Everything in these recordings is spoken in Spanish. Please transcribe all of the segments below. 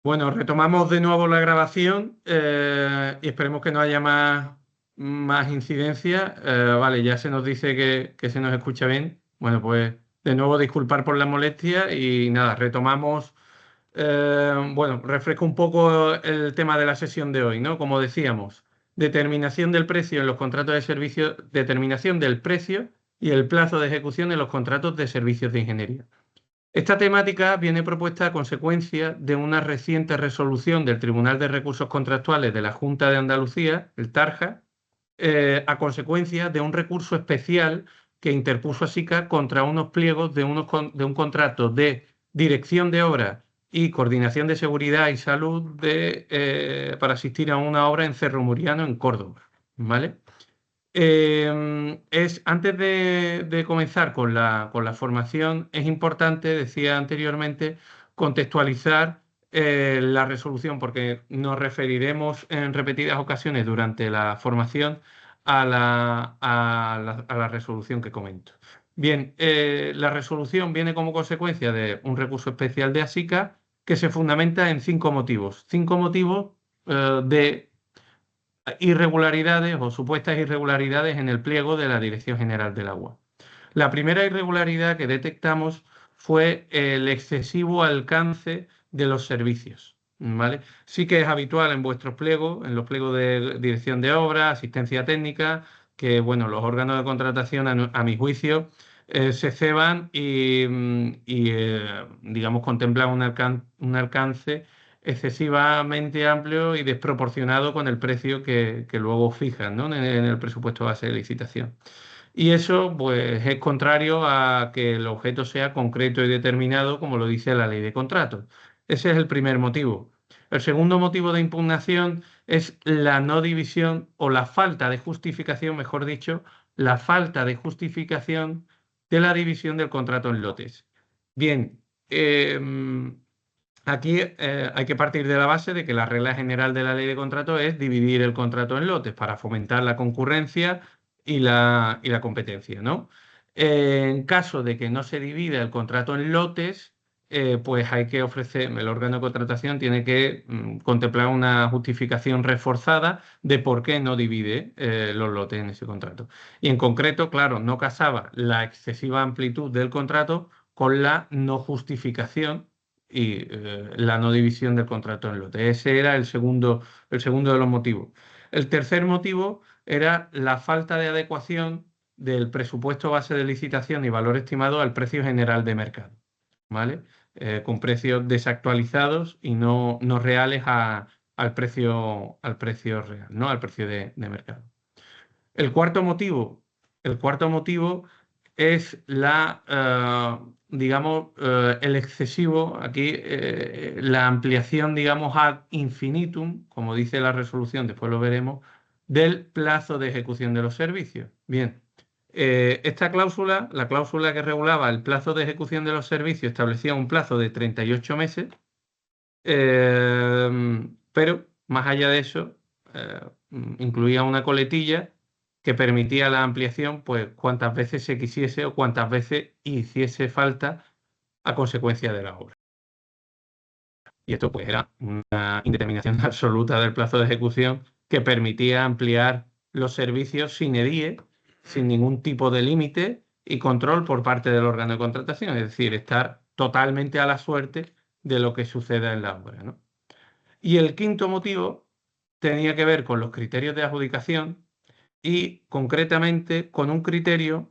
Bueno, retomamos de nuevo la grabación y esperemos que no haya más incidencias. Vale, ya se nos dice que se nos escucha bien. Bueno, pues de nuevo disculpar por la molestia y nada, retomamos. Bueno, refresco un poco el tema de la sesión de hoy, ¿no? Como decíamos, determinación del precio en los contratos de servicio, determinación del precio y el plazo de ejecución en los contratos de servicios de ingeniería. Esta temática viene propuesta a consecuencia de una reciente resolución del Tribunal de Recursos Contractuales de la Junta de Andalucía, el Tarja, a consecuencia de un recurso especial que interpuso SICA contra unos pliegos de un contrato de dirección de obra y coordinación de seguridad y salud para asistir a una obra en Cerro Muriano, en Córdoba. ¿Vale? Antes de comenzar con la formación, es importante, decía anteriormente, contextualizar la resolución, porque nos referiremos en repetidas ocasiones durante la formación a la resolución que comento. Bien, la resolución viene como consecuencia de un recurso especial de ASICA que se fundamenta en 5 motivos. 5 motivos de irregularidades o supuestas irregularidades en el pliego de la Dirección General del Agua. La primera irregularidad que detectamos fue el excesivo alcance de los servicios. ¿Vale? Sí que es habitual en vuestros pliegos, en los pliegos de dirección de obra, asistencia técnica, que bueno, los órganos de contratación, a mi juicio, se ceban y digamos, contemplan un alcance excesivamente amplio y desproporcionado con el precio que luego fijan, ¿no? en el presupuesto base de licitación. Y eso pues, es contrario a que el objeto sea concreto y determinado, como lo dice la ley de contratos. Ese es el primer motivo. El segundo motivo de impugnación es la no división o la falta de justificación, mejor dicho, la falta de justificación de la división del contrato en lotes. Bien, aquí hay que partir de la base de que la regla general de la ley de contrato es dividir el contrato en lotes para fomentar la concurrencia y la competencia, ¿no? En caso de que no se divida el contrato en lotes, pues hay que ofrecer, el órgano de contratación tiene que contemplar una justificación reforzada de por qué no divide los lotes en ese contrato. Y en concreto, claro, no casaba la excesiva amplitud del contrato con la no justificación y la no división del contrato en lote. Ese era el segundo de los motivos. El tercer motivo era la falta de adecuación del presupuesto base de licitación y valor estimado al precio general de mercado, ¿vale? Con precios desactualizados y no reales al precio real, ¿no? Al precio de mercado. El cuarto motivo, es digamos, el excesivo, aquí la ampliación, digamos, ad infinitum, como dice la resolución, después lo veremos, del plazo de ejecución de los servicios. Bien, esta cláusula, la cláusula que regulaba el plazo de ejecución de los servicios, establecía un plazo de 38 meses, pero más allá de eso, incluía una coletilla que permitía la ampliación, pues cuantas veces se quisiese o cuantas veces hiciese falta a consecuencia de la obra. Y esto pues era una indeterminación absoluta del plazo de ejecución que permitía ampliar los servicios sin edie, sin ningún tipo de límite y control por parte del órgano de contratación, es decir, estar totalmente a la suerte de lo que suceda en la obra, ¿no? Y el quinto motivo tenía que ver con los criterios de adjudicación y concretamente con un criterio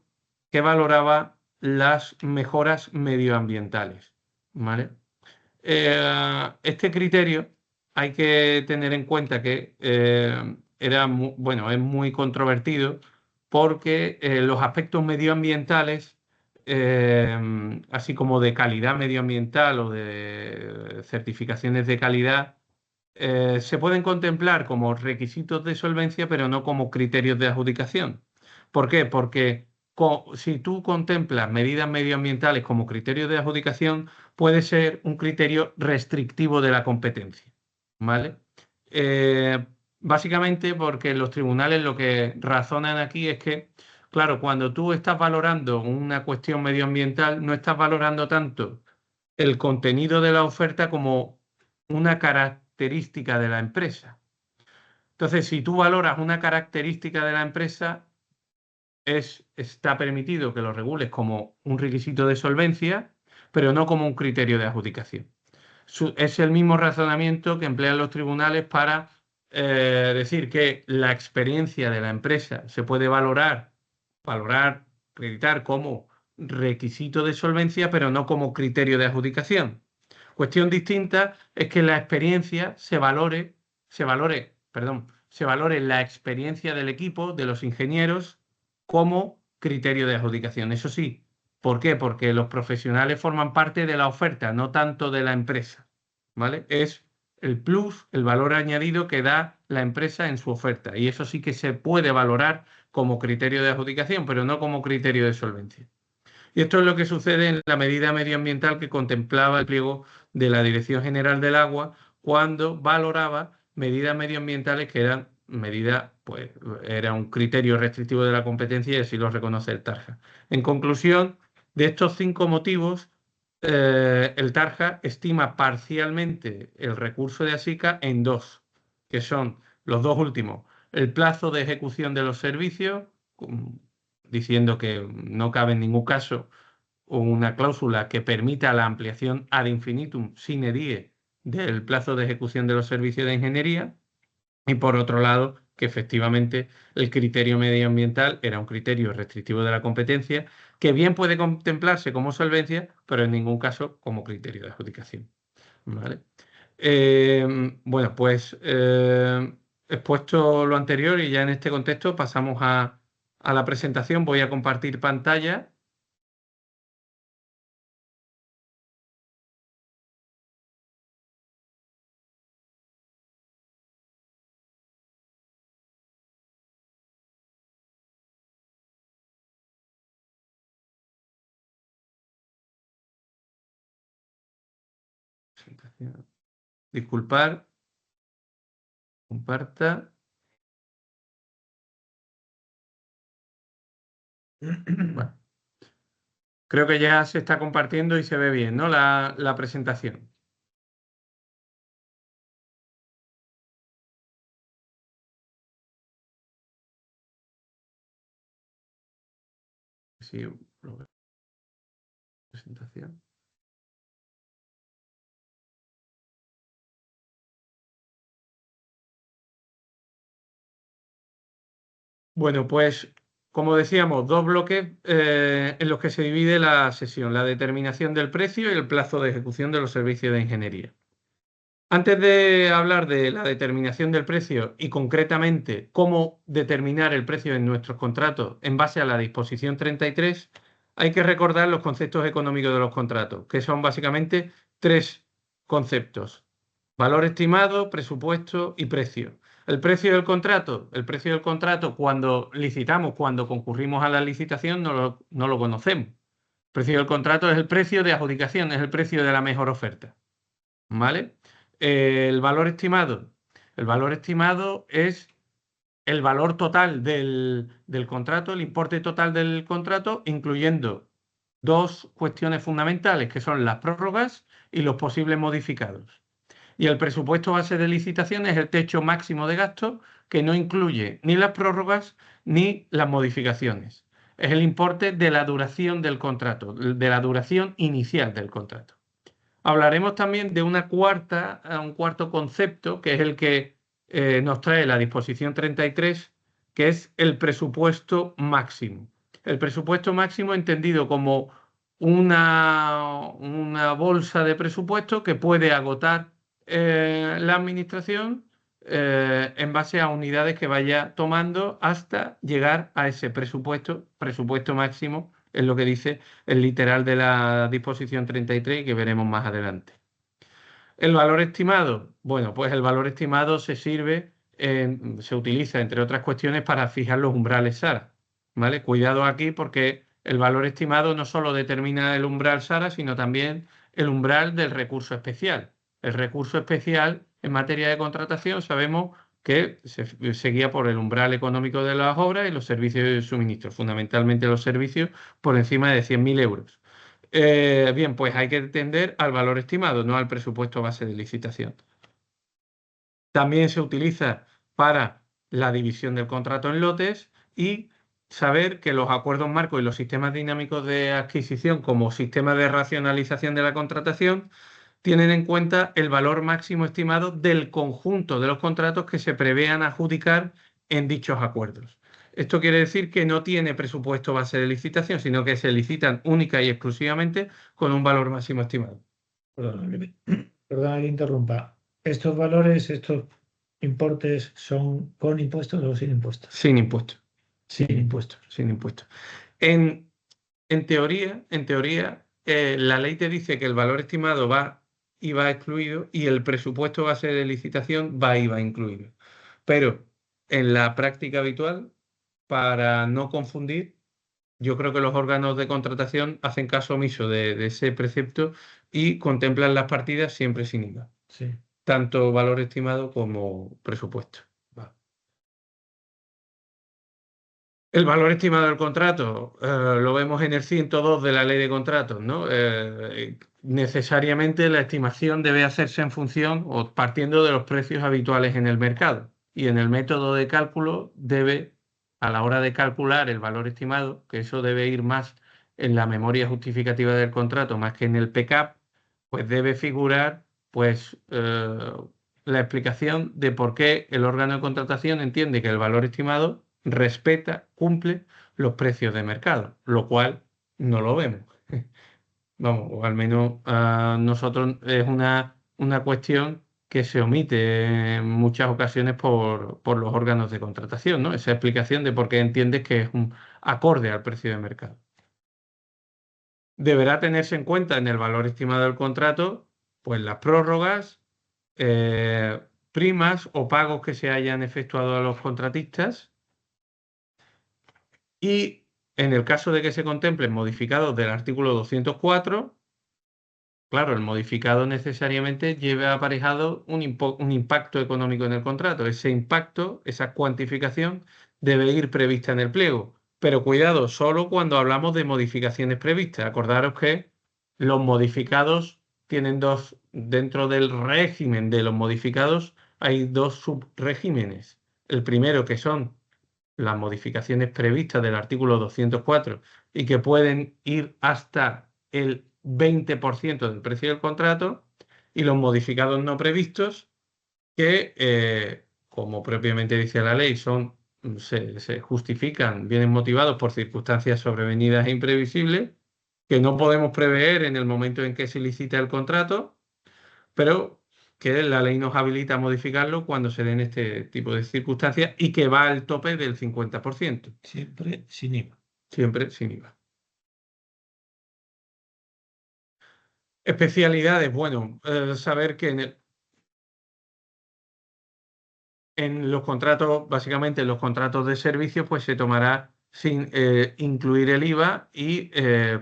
que valoraba las mejoras medioambientales, ¿vale? Este criterio hay que tener en cuenta que es muy controvertido porque los aspectos medioambientales, así como de calidad medioambiental o de certificaciones de calidad, se pueden contemplar como requisitos de solvencia, pero no como criterios de adjudicación. ¿Por qué? Porque si tú contemplas medidas medioambientales como criterios de adjudicación, puede ser un criterio restrictivo de la competencia, ¿vale? Eh, Básicamente porque los tribunales lo que razonan aquí es que, claro, cuando tú estás valorando una cuestión medioambiental, no estás valorando tanto el contenido de la oferta como una característica de la empresa. Entonces, si tú valoras una característica de la empresa, está permitido que lo regules como un requisito de solvencia, pero no como un criterio de adjudicación. Es el mismo razonamiento que emplean los tribunales para decir que la experiencia de la empresa se puede acreditar como requisito de solvencia, pero no como criterio de adjudicación. Cuestión distinta es que la experiencia se valore la experiencia del equipo, de los ingenieros, como criterio de adjudicación. Eso sí, ¿por qué? Porque los profesionales forman parte de la oferta, no tanto de la empresa, ¿vale? Es el plus, el valor añadido que da la empresa en su oferta. Y eso sí que se puede valorar como criterio de adjudicación, pero no como criterio de solvencia. Y esto es lo que sucede en la medida medioambiental que contemplaba el pliego de la Dirección General del Agua cuando valoraba medidas medioambientales que eran medidas, pues era un criterio restrictivo de la competencia y así lo reconoce el Tarja. En conclusión, de estos 5 motivos, el Tarja estima parcialmente el recurso de ASICA en 2, que son los 2 últimos. El plazo de ejecución de los servicios, diciendo que no cabe en ningún caso una cláusula que permita la ampliación ad infinitum sine die del plazo de ejecución de los servicios de ingeniería, y por otro lado, que efectivamente el criterio medioambiental era un criterio restrictivo de la competencia que bien puede contemplarse como solvencia, pero en ningún caso como criterio de adjudicación. ¿Vale? Bueno, pues expuesto lo anterior y ya en este contexto pasamos a la presentación. Voy a compartir pantalla. Disculpar, comparta. Bueno, creo que ya se está compartiendo y se ve bien, ¿no? La presentación. Sí, lo veo. Presentación. Bueno, pues como decíamos, 2 bloques en los que se divide la sesión, la determinación del precio y el plazo de ejecución de los servicios de ingeniería. Antes de hablar de la determinación del precio y concretamente cómo determinar el precio en nuestros contratos en base a la disposición 33, hay que recordar los conceptos económicos de los contratos, que son básicamente 3 conceptos: valor estimado, presupuesto y precio. El precio del contrato cuando licitamos, cuando concurrimos a la licitación, no lo conocemos. El precio del contrato es el precio de adjudicación, es el precio de la mejor oferta. ¿Vale? El valor estimado. El valor estimado es el valor total del contrato, el importe total del contrato, incluyendo 2 cuestiones fundamentales, que son las prórrogas y los posibles modificados. Y el presupuesto base de licitación es el techo máximo de gasto, que no incluye ni las prórrogas ni las modificaciones. Es el importe de la duración del contrato, de la duración inicial del contrato. Hablaremos también de un cuarto concepto, que es el que nos trae la disposición 33, que es el presupuesto máximo. El presupuesto máximo entendido como una bolsa de presupuesto que puede agotar la administración en base a unidades que vaya tomando hasta llegar a ese presupuesto máximo, es lo que dice el literal de la disposición 33 que veremos más adelante. El valor estimado, bueno, pues el valor estimado se utiliza, entre otras cuestiones, para fijar los umbrales SARA, ¿vale? Cuidado aquí porque el valor estimado no solo determina el umbral SARA, sino también el umbral del recurso especial. El recurso especial en materia de contratación sabemos que se guía por el umbral económico de las obras y los servicios de suministro, fundamentalmente los servicios por encima de 100.000 euros. Bien, pues hay que tender al valor estimado, no al presupuesto base de licitación. También se utiliza para la división del contrato en lotes y saber que los acuerdos marcos y los sistemas dinámicos de adquisición como sistema de racionalización de la contratación tienen en cuenta el valor máximo estimado del conjunto de los contratos que se prevean adjudicar en dichos acuerdos. Esto quiere decir que no tiene presupuesto base de licitación, sino que se licitan única y exclusivamente con un valor máximo estimado. Perdona que interrumpa. ¿Estos valores, estos importes son con impuestos o sin impuestos? Sin impuestos. Sin impuestos. Sin impuestos. En teoría, la ley te dice que el valor estimado va IVA excluido y el presupuesto base de licitación va IVA incluido. Pero en la práctica habitual, para no confundir, yo creo que los órganos de contratación hacen caso omiso de ese precepto y contemplan las partidas siempre sin IVA, Sí. tanto valor estimado como presupuesto. El valor estimado del contrato lo vemos en el 102 de la Ley de Contratos, ¿no? Necesariamente la estimación debe hacerse en función o partiendo de los precios habituales en el mercado. Y en el método de cálculo debe, a la hora de calcular el valor estimado, que eso debe ir más en la memoria justificativa del contrato más que en el PCAP, pues debe figurar pues, la explicación de por qué el órgano de contratación entiende que el valor estimado respeta, cumple los precios de mercado, lo cual no lo vemos. Vamos, o al menos nosotros es una cuestión que se omite en muchas ocasiones por los órganos de contratación, ¿no? Esa explicación de por qué entiendes que es un acorde al precio de mercado. Deberá tenerse en cuenta en el valor estimado del contrato, pues las prórrogas, primas o pagos que se hayan efectuado a los contratistas. Y en el caso de que se contemplen modificados del artículo 204, claro, el modificado necesariamente lleva aparejado un impacto económico en el contrato. Ese impacto, esa cuantificación, debe ir prevista en el pliego. Pero cuidado, solo cuando hablamos de modificaciones previstas. Acordaros que los modificados tienen dentro del régimen de los modificados hay dos subregímenes. El primero que son las modificaciones previstas del artículo 204 y que pueden ir hasta el 20% del precio del contrato, y los modificados no previstos que, como propiamente dice la ley, se justifican, vienen motivados por circunstancias sobrevenidas e imprevisibles que no podemos prever en el momento en que se licita el contrato, pero que la ley nos habilita a modificarlo cuando se den este tipo de circunstancias y que va al tope del 50%. Siempre sin IVA. Siempre sin IVA. Especialidades, bueno, saber que en los contratos, básicamente en los contratos de servicios, pues se tomará sin incluir el IVA y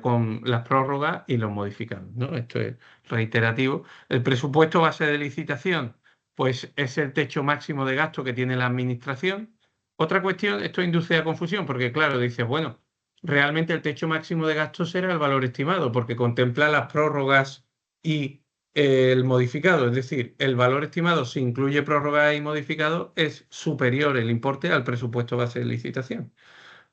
con las prórrogas y los modificados, ¿no? Esto es reiterativo. El presupuesto base de licitación, pues es el techo máximo de gasto que tiene la administración. Otra cuestión, esto induce a confusión, porque claro, dices, bueno, realmente el techo máximo de gasto será el valor estimado, porque contempla las prórrogas y el modificado, es decir, el valor estimado, si incluye prórroga y modificado, es superior el importe al presupuesto base de licitación.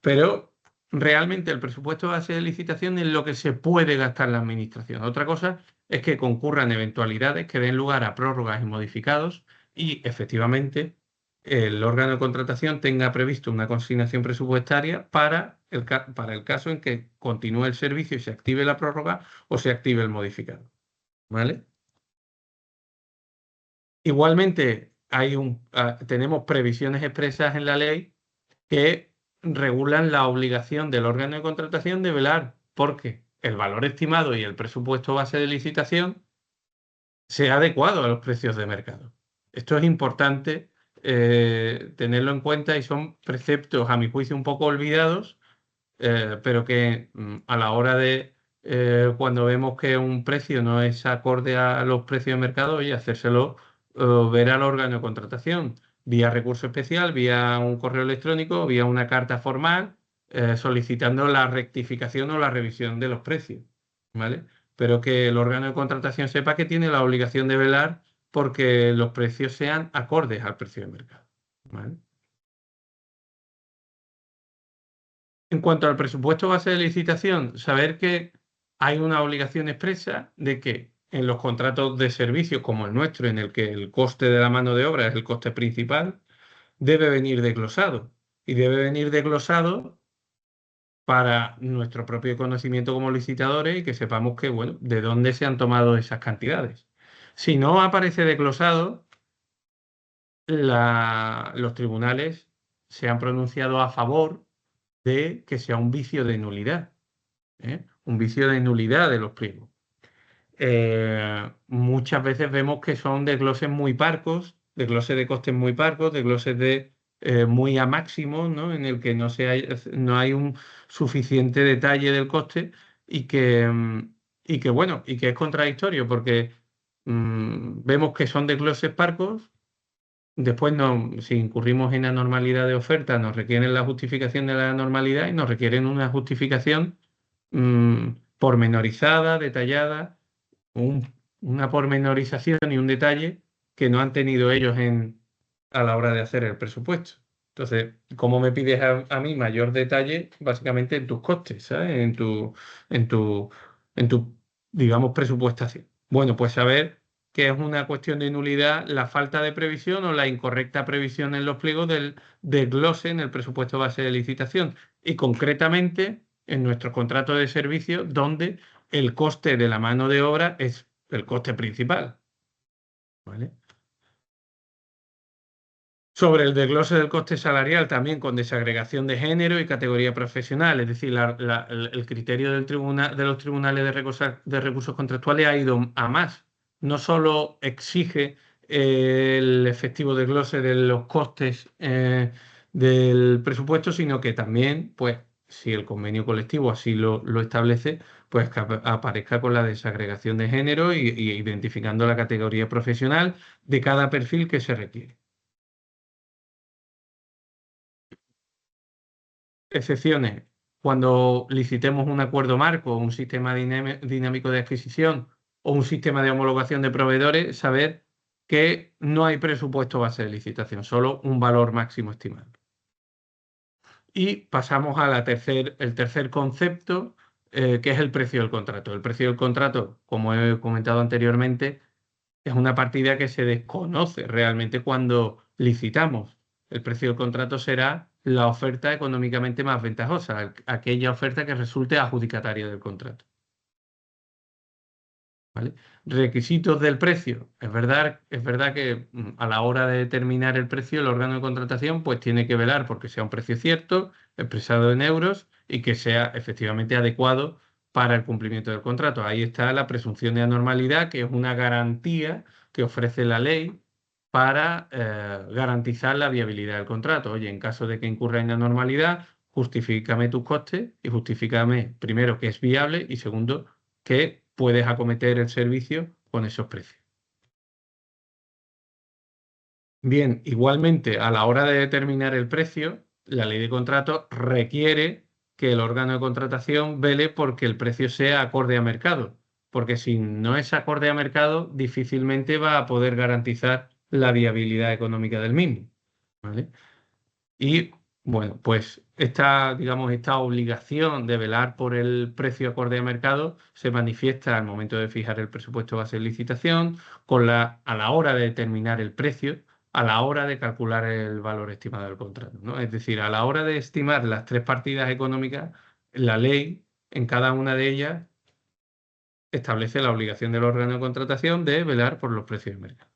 Pero realmente el presupuesto base de licitación es lo que se puede gastar la administración. Otra cosa es que concurran eventualidades que den lugar a prórrogas y modificados y efectivamente el órgano de contratación tenga previsto una consignación presupuestaria para el caso en que continúe el servicio y se active la prórroga o se active el modificado. ¿Vale? Igualmente, tenemos previsiones expresas en la ley que regulan la obligación del órgano de contratación de velar porque el valor estimado y el presupuesto base de licitación sea adecuado a los precios de mercado. Esto es importante tenerlo en cuenta y son preceptos, a mi juicio, un poco olvidados, pero que a la hora de cuando vemos que un precio no es acorde a los precios de mercado, y hacérselo ver al órgano de contratación, vía recurso especial, vía un correo electrónico, vía una carta formal, solicitando la rectificación o la revisión de los precios. ¿vale? Pero que el órgano de contratación sepa que tiene la obligación de velar porque los precios sean acordes al precio de mercado, ¿vale? En cuanto al presupuesto base de licitación, saber que hay una obligación expresa de que en los contratos de servicios como el nuestro, en el que el coste de la mano de obra es el coste principal, debe venir desglosado. Y debe venir desglosado para nuestro propio conocimiento como licitadores y que sepamos que, bueno, de dónde se han tomado esas cantidades. Si no aparece desglosado, los tribunales se han pronunciado a favor de que sea un vicio de nulidad, ¿eh? Un vicio de nulidad de los pliegos. Muchas veces vemos que son desgloses muy parcos, desgloses de costes muy parcos, desgloses de muy a máximo, ¿no? En el que no hay un suficiente detalle del coste y que bueno, y que es contradictorio porque vemos que son desgloses parcos. Después, si incurrimos en anormalidad de oferta, nos requieren la justificación de la anormalidad y nos requieren una justificación pormenorizada, detallada, una pormenorización y un detalle que no han tenido ellos a la hora de hacer el presupuesto. Entonces, ¿cómo me pides a mí mayor detalle? Básicamente en tus costes, ¿sabes? En tu, en tu, digamos, presupuestación. Bueno, pues saber que es una cuestión de nulidad la falta de previsión o la incorrecta previsión en los pliegos del desglose en el presupuesto base de licitación. Y concretamente en nuestros contratos de servicio, donde el coste de la mano de obra es el coste principal, ¿vale? Sobre el desglose del coste salarial, también con desagregación de género y categoría profesional, es decir, el criterio de los tribunales de recursos contractuales ha ido a más. No solo exige el efectivo desglose de los costes del presupuesto, sino que también, pues, si el convenio colectivo así lo establece, pues que aparezca con la desagregación de género y identificando la categoría profesional de cada perfil que se requiere. Excepciones. Cuando licitemos un acuerdo marco, un sistema dinámico de adquisición o un sistema de homologación de proveedores, saber que no hay presupuesto base de licitación, solo un valor máximo estimado. Y pasamos a el tercer concepto, que es el precio del contrato. El precio del contrato, como he comentado anteriormente, es una partida que se desconoce realmente cuando licitamos. El precio del contrato será la oferta económicamente más ventajosa, aquella oferta que resulte adjudicataria del contrato. ¿Vale? Requisitos del precio. Es verdad que a la hora de determinar el precio, el órgano de contratación pues tiene que velar porque sea un precio cierto, expresado en euros y que sea efectivamente adecuado para el cumplimiento del contrato. Ahí está la presunción de anormalidad, que es una garantía que ofrece la ley para garantizar la viabilidad del contrato. Oye, en caso de que incurra en anormalidad, justifícame tus costes y justifícame primero que es viable y segundo que puedes acometer el servicio con esos precios. Bien, igualmente, a la hora de determinar el precio, la ley de contrato requiere que el órgano de contratación vele porque el precio sea acorde a mercado, porque si no es acorde a mercado, difícilmente va a poder garantizar la viabilidad económica del mismo, ¿vale? Y bueno, pues digamos, esta obligación de velar por el precio acorde a mercado se manifiesta al momento de fijar el presupuesto base de licitación, a la hora de determinar el precio, a la hora de calcular el valor estimado del contrato, ¿no? Es decir, a la hora de estimar las tres partidas económicas, la ley en cada una de ellas establece la obligación del órgano de contratación de velar por los precios de mercado.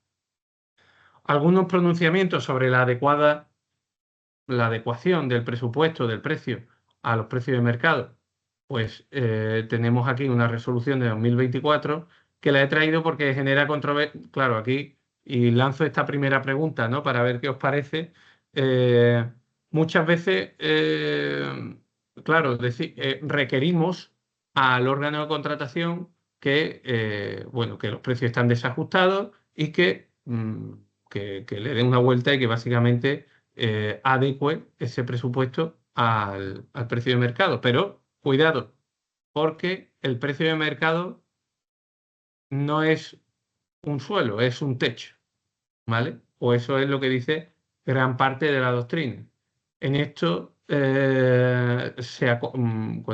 Algunos pronunciamientos sobre la adecuación del presupuesto, del precio, a los precios de mercado. Pues tenemos aquí una resolución de 2024 que la he traído porque genera controversia. Claro, aquí, y lanzo esta primera pregunta, ¿no? Para ver qué os parece. Muchas veces, claro, requerimos al órgano de contratación bueno, que los precios están desajustados y que le den una vuelta y que básicamente adecue ese presupuesto al precio de mercado. Pero cuidado, porque el precio de mercado no es un suelo, es un techo, ¿vale? O eso es lo que dice gran parte de la doctrina. En esto, con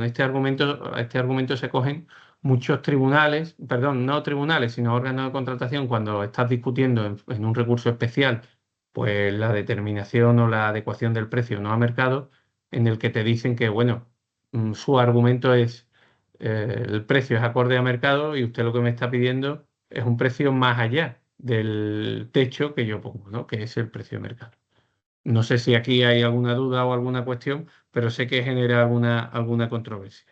a este argumento se cogen muchos tribunales, perdón, no tribunales, sino órganos de contratación, cuando estás discutiendo en un recurso especial, pues la determinación o la adecuación del precio no a mercado, en el que te dicen que, bueno, su argumento es el precio es acorde a mercado y usted lo que me está pidiendo es un precio más allá del techo que yo pongo, ¿no? Que es el precio de mercado. No sé si aquí hay alguna duda o alguna cuestión, pero sé que genera alguna controversia.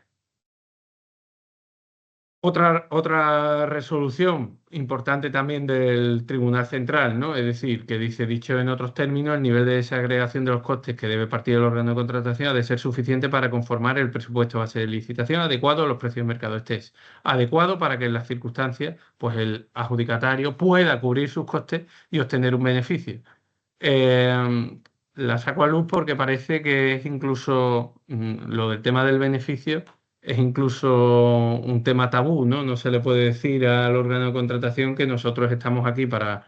Otra resolución importante también del Tribunal Central, ¿no? Es decir, que dice, dicho en otros términos, el nivel de desagregación de los costes que debe partir del órgano de contratación ha de ser suficiente para conformar el presupuesto base de licitación adecuado a los precios de mercado. Este es adecuado para que en las circunstancias, pues el adjudicatario pueda cubrir sus costes y obtener un beneficio. La saco a luz porque parece que es incluso lo del tema del beneficio es incluso un tema tabú, ¿no? No se le puede decir al órgano de contratación que nosotros estamos aquí para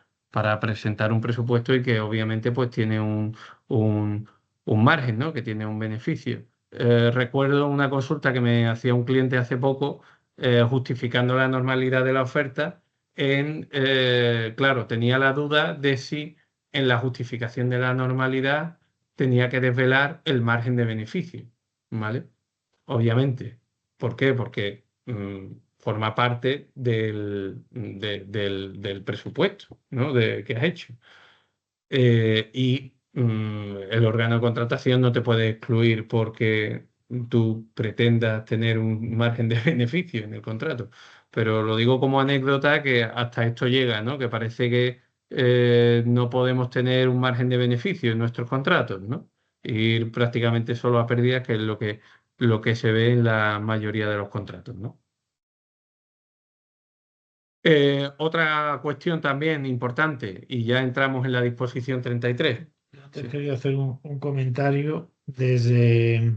presentar un presupuesto y que obviamente pues tiene un, un margen, ¿no? Que tiene un beneficio. Recuerdo una consulta que me hacía un cliente hace poco justificando la normalidad de la oferta claro, tenía la duda de si en la justificación de la normalidad tenía que desvelar el margen de beneficio, ¿vale? Obviamente. ¿Por qué? Porque forma parte del presupuesto, ¿no? Que has hecho. Y el órgano de contratación no te puede excluir porque tú pretendas tener un margen de beneficio en el contrato. Pero lo digo como anécdota que hasta esto llega, ¿no? Que parece que no podemos tener un margen de beneficio en nuestros contratos, ¿no? Ir prácticamente solo a pérdidas, que es lo que se ve en la mayoría de los contratos, ¿no? Otra cuestión también importante, y ya entramos en la disposición 33. Antes quería hacer un comentario. Desde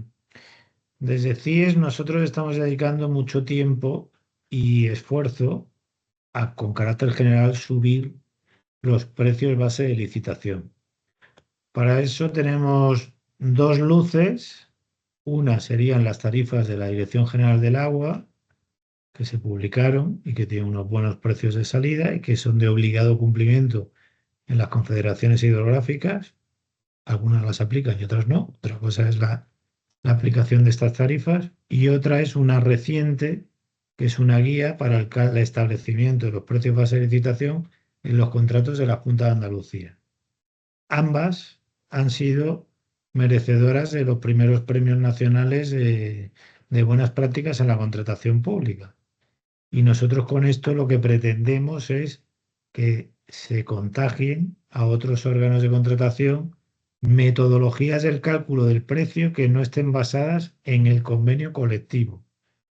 CIES nosotros estamos dedicando mucho tiempo y esfuerzo a, con carácter general, subir los precios base de licitación. Para eso tenemos dos luces. Una serían las tarifas de la Dirección General del Agua, que se publicaron y que tienen unos buenos precios de salida y que son de obligado cumplimiento en las confederaciones hidrográficas. Algunas las aplican y otras no. Otra cosa es la aplicación de estas tarifas. Y otra es una reciente, que es una guía para el establecimiento de los precios base de licitación en los contratos de la Junta de Andalucía. Ambas han sido merecedoras de los primeros premios nacionales de buenas prácticas en la contratación pública. Y nosotros con esto lo que pretendemos es que se contagien a otros órganos de contratación metodologías del cálculo del precio que no estén basadas en el convenio colectivo,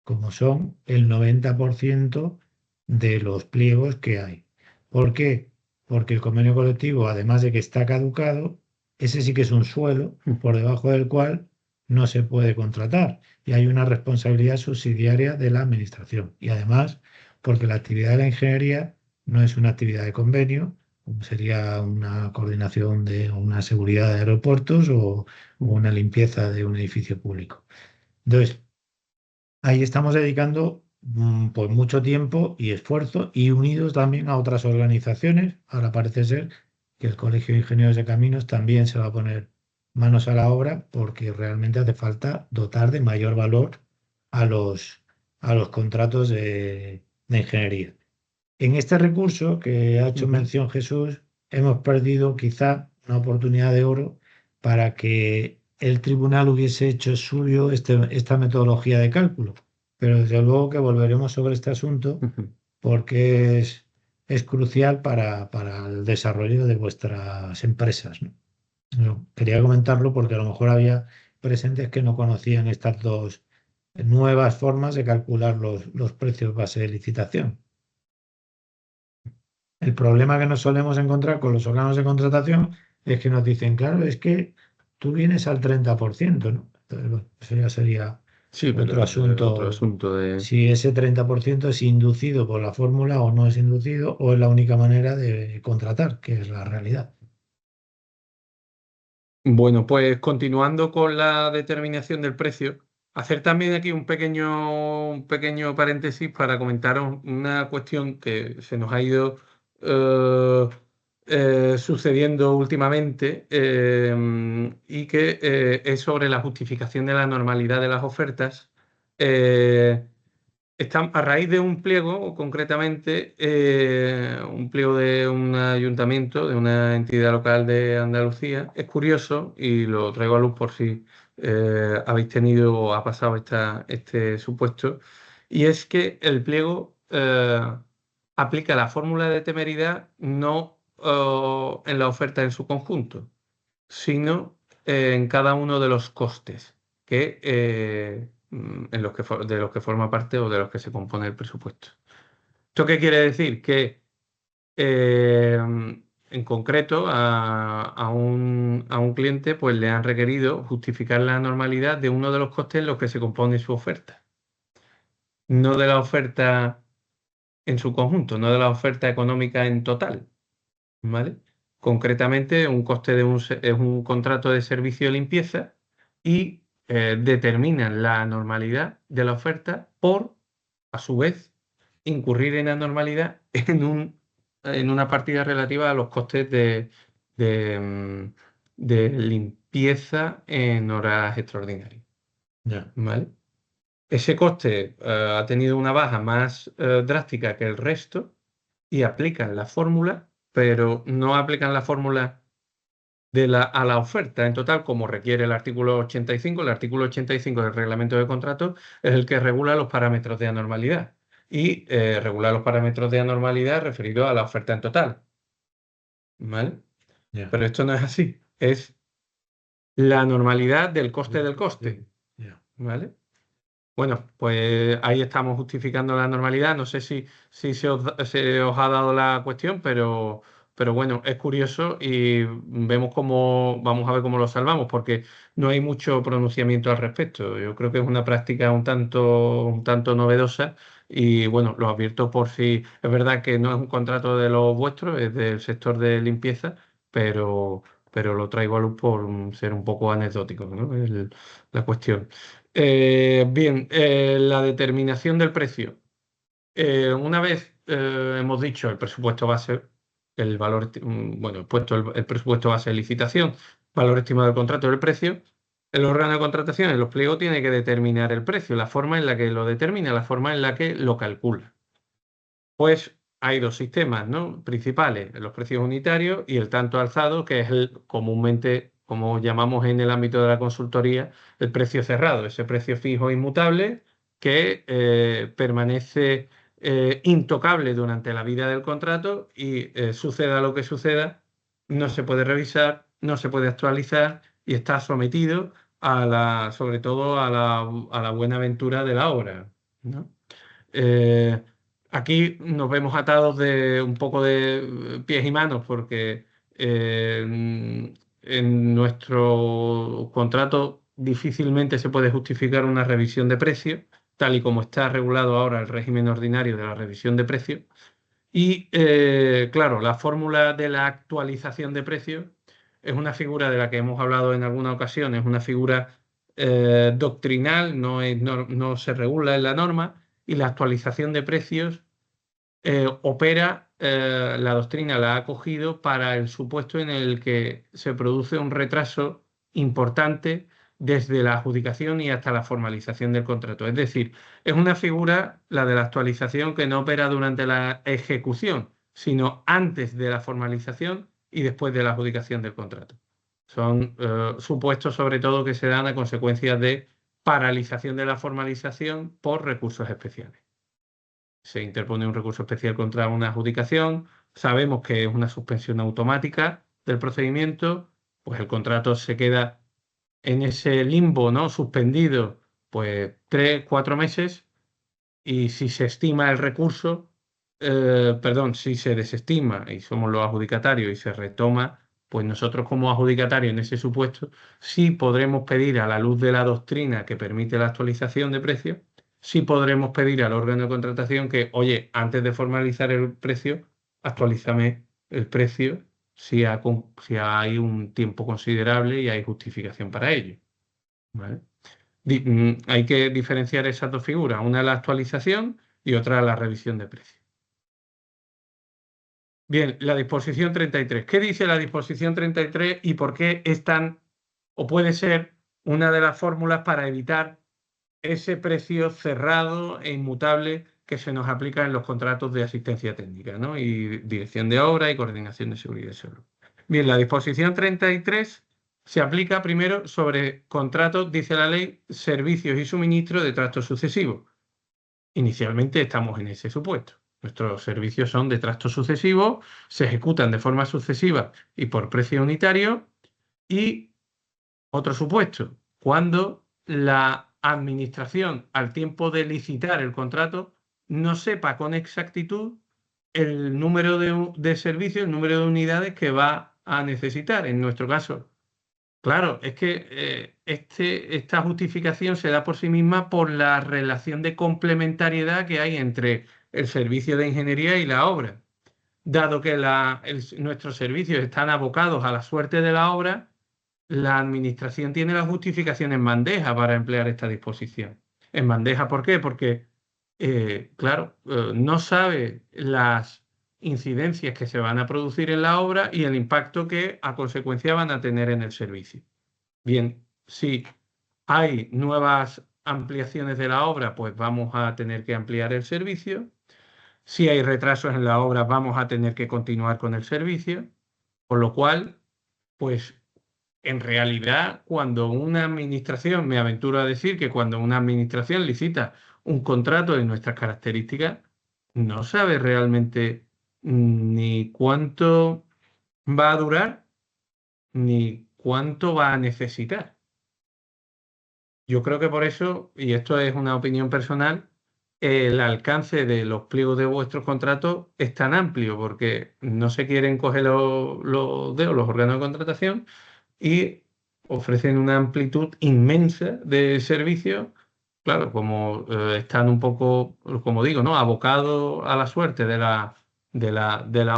como son el 90% de los pliegos que hay. ¿Por qué? Porque el convenio colectivo, además de que está caducado, ese sí que es un suelo por debajo del cual no se puede contratar y hay una responsabilidad subsidiaria de la administración. Y además, porque la actividad de la ingeniería no es una actividad de convenio, como sería una coordinación de una seguridad de aeropuertos o una limpieza de un edificio público. Entonces, ahí estamos dedicando pues mucho tiempo y esfuerzo y unidos también a otras organizaciones. Ahora parece ser que el Colegio de Ingenieros de Caminos también se va a poner manos a la obra porque realmente hace falta dotar de mayor valor a los contratos de ingeniería. En este recurso que ha hecho mención Jesús, hemos perdido quizá una oportunidad de oro para que el tribunal hubiese hecho suyo esta metodología de cálculo. Pero desde luego que volveremos sobre este asunto porque es crucial para el desarrollo de vuestras empresas, ¿no? Quería comentarlo porque a lo mejor había presentes que no conocían estas dos nuevas formas de calcular los precios base de licitación. El problema que nos solemos encontrar con los órganos de contratación es que nos dicen, claro, es que tú vienes al 30%, ¿no? Entonces, bueno, eso ya sería Sí, pero Otro otro asunto, asunto de... si ese 30% es inducido por la fórmula o no es inducido, o es la única manera de contratar, que es la realidad. Bueno, pues continuando con la determinación del precio, hacer también aquí un pequeño paréntesis para comentaros una cuestión que se nos ha ido eh, sucediendo últimamente y que es sobre la justificación de la normalidad de las ofertas. Eh, a raíz de un pliego, concretamente, un pliego de un ayuntamiento, de una entidad local de Andalucía. Es curioso y lo traigo a luz por si habéis tenido o ha pasado este supuesto. Y es que el pliego aplica la fórmula de temeridad no en la oferta en su conjunto, sino en cada uno de los costes de los que forma parte o de los que se compone el presupuesto. ¿Esto qué quiere decir? Que eh, en concreto a un cliente pues le han requerido justificar la normalidad de uno de los costes en los que se compone su oferta, no de la oferta en su conjunto, no de la oferta económica en total. ¿Vale? Concretamente, un coste es un contrato de servicio de limpieza y determinan la normalidad de la oferta por, a su vez, incurrir en anormalidad en una partida relativa a los costes de, mm, de limpieza en horas extraordinarias. Ya. ¿Vale? Ese coste ha tenido una baja más drástica que el resto y aplican la fórmula, pero no aplican la fórmula a la oferta en total como requiere el artículo 85. El artículo 85 del reglamento de contrato es el que regula los parámetros de anormalidad y regula los parámetros de anormalidad referidos a la oferta en total. ¿Vale? Ya. Pero esto no es así, es la normalidad del coste del coste. Ya. ¿Vale? Bueno, pues ahí estamos justificando la normalidad. No sé si se os ha dado la cuestión, pero bueno, es curioso y vamos a ver cómo lo salvamos, porque no hay mucho pronunciamiento al respecto. Yo creo que es una práctica un tanto novedosa y bueno, lo advierto por si es verdad que no es un contrato de los vuestros, es del sector de limpieza, pero, pero lo traigo a luz por ser un poco anecdótico, ¿no? La cuestión. Bien, la determinación del precio. Una vez hemos dicho el presupuesto base, el valor, bueno, puesto el presupuesto base de licitación, valor estimado del contrato del precio, el órgano de contratación en los pliegos tiene que determinar el precio, la forma en la que lo determina, la forma en la que lo calcula. Pues hay dos sistemas, ¿no? Principales, los precios unitarios y el tanto alzado, que es el comúnmente, como llamamos en el ámbito de la consultoría, el precio cerrado, ese precio fijo e inmutable que permanece intocable durante la vida del contrato y suceda lo que suceda, no se puede revisar, no se puede actualizar y está sometido sobre todo a la buena ventura de la obra, ¿no? Eh, Aquí nos vemos atados de un poco de pies y manos porque en nuestro contrato difícilmente se puede justificar una revisión de precios, tal y como está regulado ahora el régimen ordinario de la revisión de precios. Y claro, la fórmula de la actualización de precios es una figura de la que hemos hablado en alguna ocasión, es una figura doctrinal, no se regula en la norma, y la actualización de precios la doctrina la ha acogido para el supuesto en el que se produce un retraso importante desde la adjudicación y hasta la formalización del contrato. Es decir, es una figura, la de la actualización, que no opera durante la ejecución, sino antes de la formalización y después de la adjudicación del contrato. Son supuestos sobre todo que se dan a consecuencia de paralización de la formalización por recursos especiales. Se interpone un recurso especial contra una adjudicación, sabemos que es una suspensión automática del procedimiento, pues el contrato se queda en ese limbo, ¿no? Suspendido, pues 3, 4 meses, y si se estima el recurso, perdón, si se desestima y somos los adjudicatarios y se retoma, pues nosotros como adjudicatarios en ese supuesto sí podremos pedir a la luz de la doctrina que permite la actualización de precios, sí podremos pedir al órgano de contratación que, oye, antes de formalizar el precio, actualízame el precio si hay un tiempo considerable y hay justificación para ello. ¿Vale? Hay que diferenciar esas dos figuras, una la actualización y otra la revisión de precios. Bien, la disposición 33. ¿Qué dice la disposición 33 y por qué es tan, o puede ser una de las fórmulas para evitar ese precio cerrado e inmutable que se nos aplica en los contratos de asistencia técnica, ¿no? Y dirección de obra y coordinación de seguridad y salud? Bien, la disposición 33 se aplica primero sobre contratos, dice la ley, servicios y suministros de trato sucesivo. Inicialmente estamos en ese supuesto. Nuestros servicios son de trato sucesivo, se ejecutan de forma sucesiva y por precio unitario. Y otro supuesto, cuando la administración, al tiempo de licitar el contrato, no sepa con exactitud el número de servicios, el número de unidades que va a necesitar. En nuestro caso, claro, es que esta justificación se da por sí misma por la relación de complementariedad que hay entre el servicio de ingeniería y la obra. Dado que nuestros servicios están abocados a la suerte de la obra, la administración tiene la justificación en bandeja para emplear esta disposición. En bandeja, ¿por qué? Porque, claro, no sabe las incidencias que se van a producir en la obra y el impacto que a consecuencia van a tener en el servicio. Bien, si hay nuevas ampliaciones de la obra, pues vamos a tener que ampliar el servicio. Si hay retrasos en la obra, vamos a tener que continuar con el servicio. Por lo cual, pues en realidad, cuando una administración, me aventuro a decir que cuando una administración licita un contrato de nuestras características, no sabe realmente ni cuánto va a durar ni cuánto va a necesitar. Yo creo que por eso, y esto es una opinión personal, el alcance de los pliegos de vuestros contratos es tan amplio porque no se quieren coger los dedos los órganos de contratación y ofrecen una amplitud inmensa de servicios. Claro, como están un poco, como digo, ¿no? Abocados a la suerte de la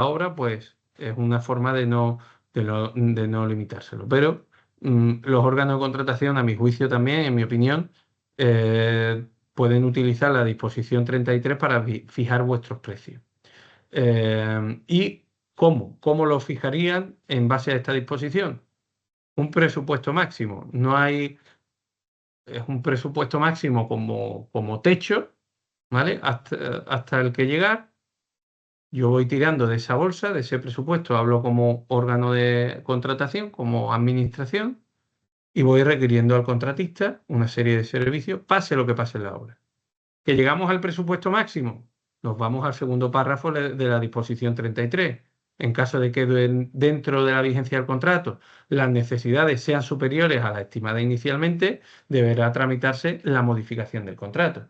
obra, pues es una forma de no limitárselo. Pero los órganos de contratación, a mi juicio también, en mi opinión, pueden utilizar la disposición 33 para fijar vuestros precios. ¿Y cómo? ¿Cómo lo fijarían en base a esta disposición? Un presupuesto máximo. No hay, es un presupuesto máximo como techo, ¿vale? Hasta el que llegar. Yo voy tirando de esa bolsa, de ese presupuesto, hablo como órgano de contratación, como administración, y voy requiriendo al contratista una serie de servicios, pase lo que pase en la obra. ¿Que llegamos al presupuesto máximo? Nos vamos al segundo párrafo de la disposición 33. En caso de que dentro de la vigencia del contrato las necesidades sean superiores a la estimada inicialmente, deberá tramitarse la modificación del contrato.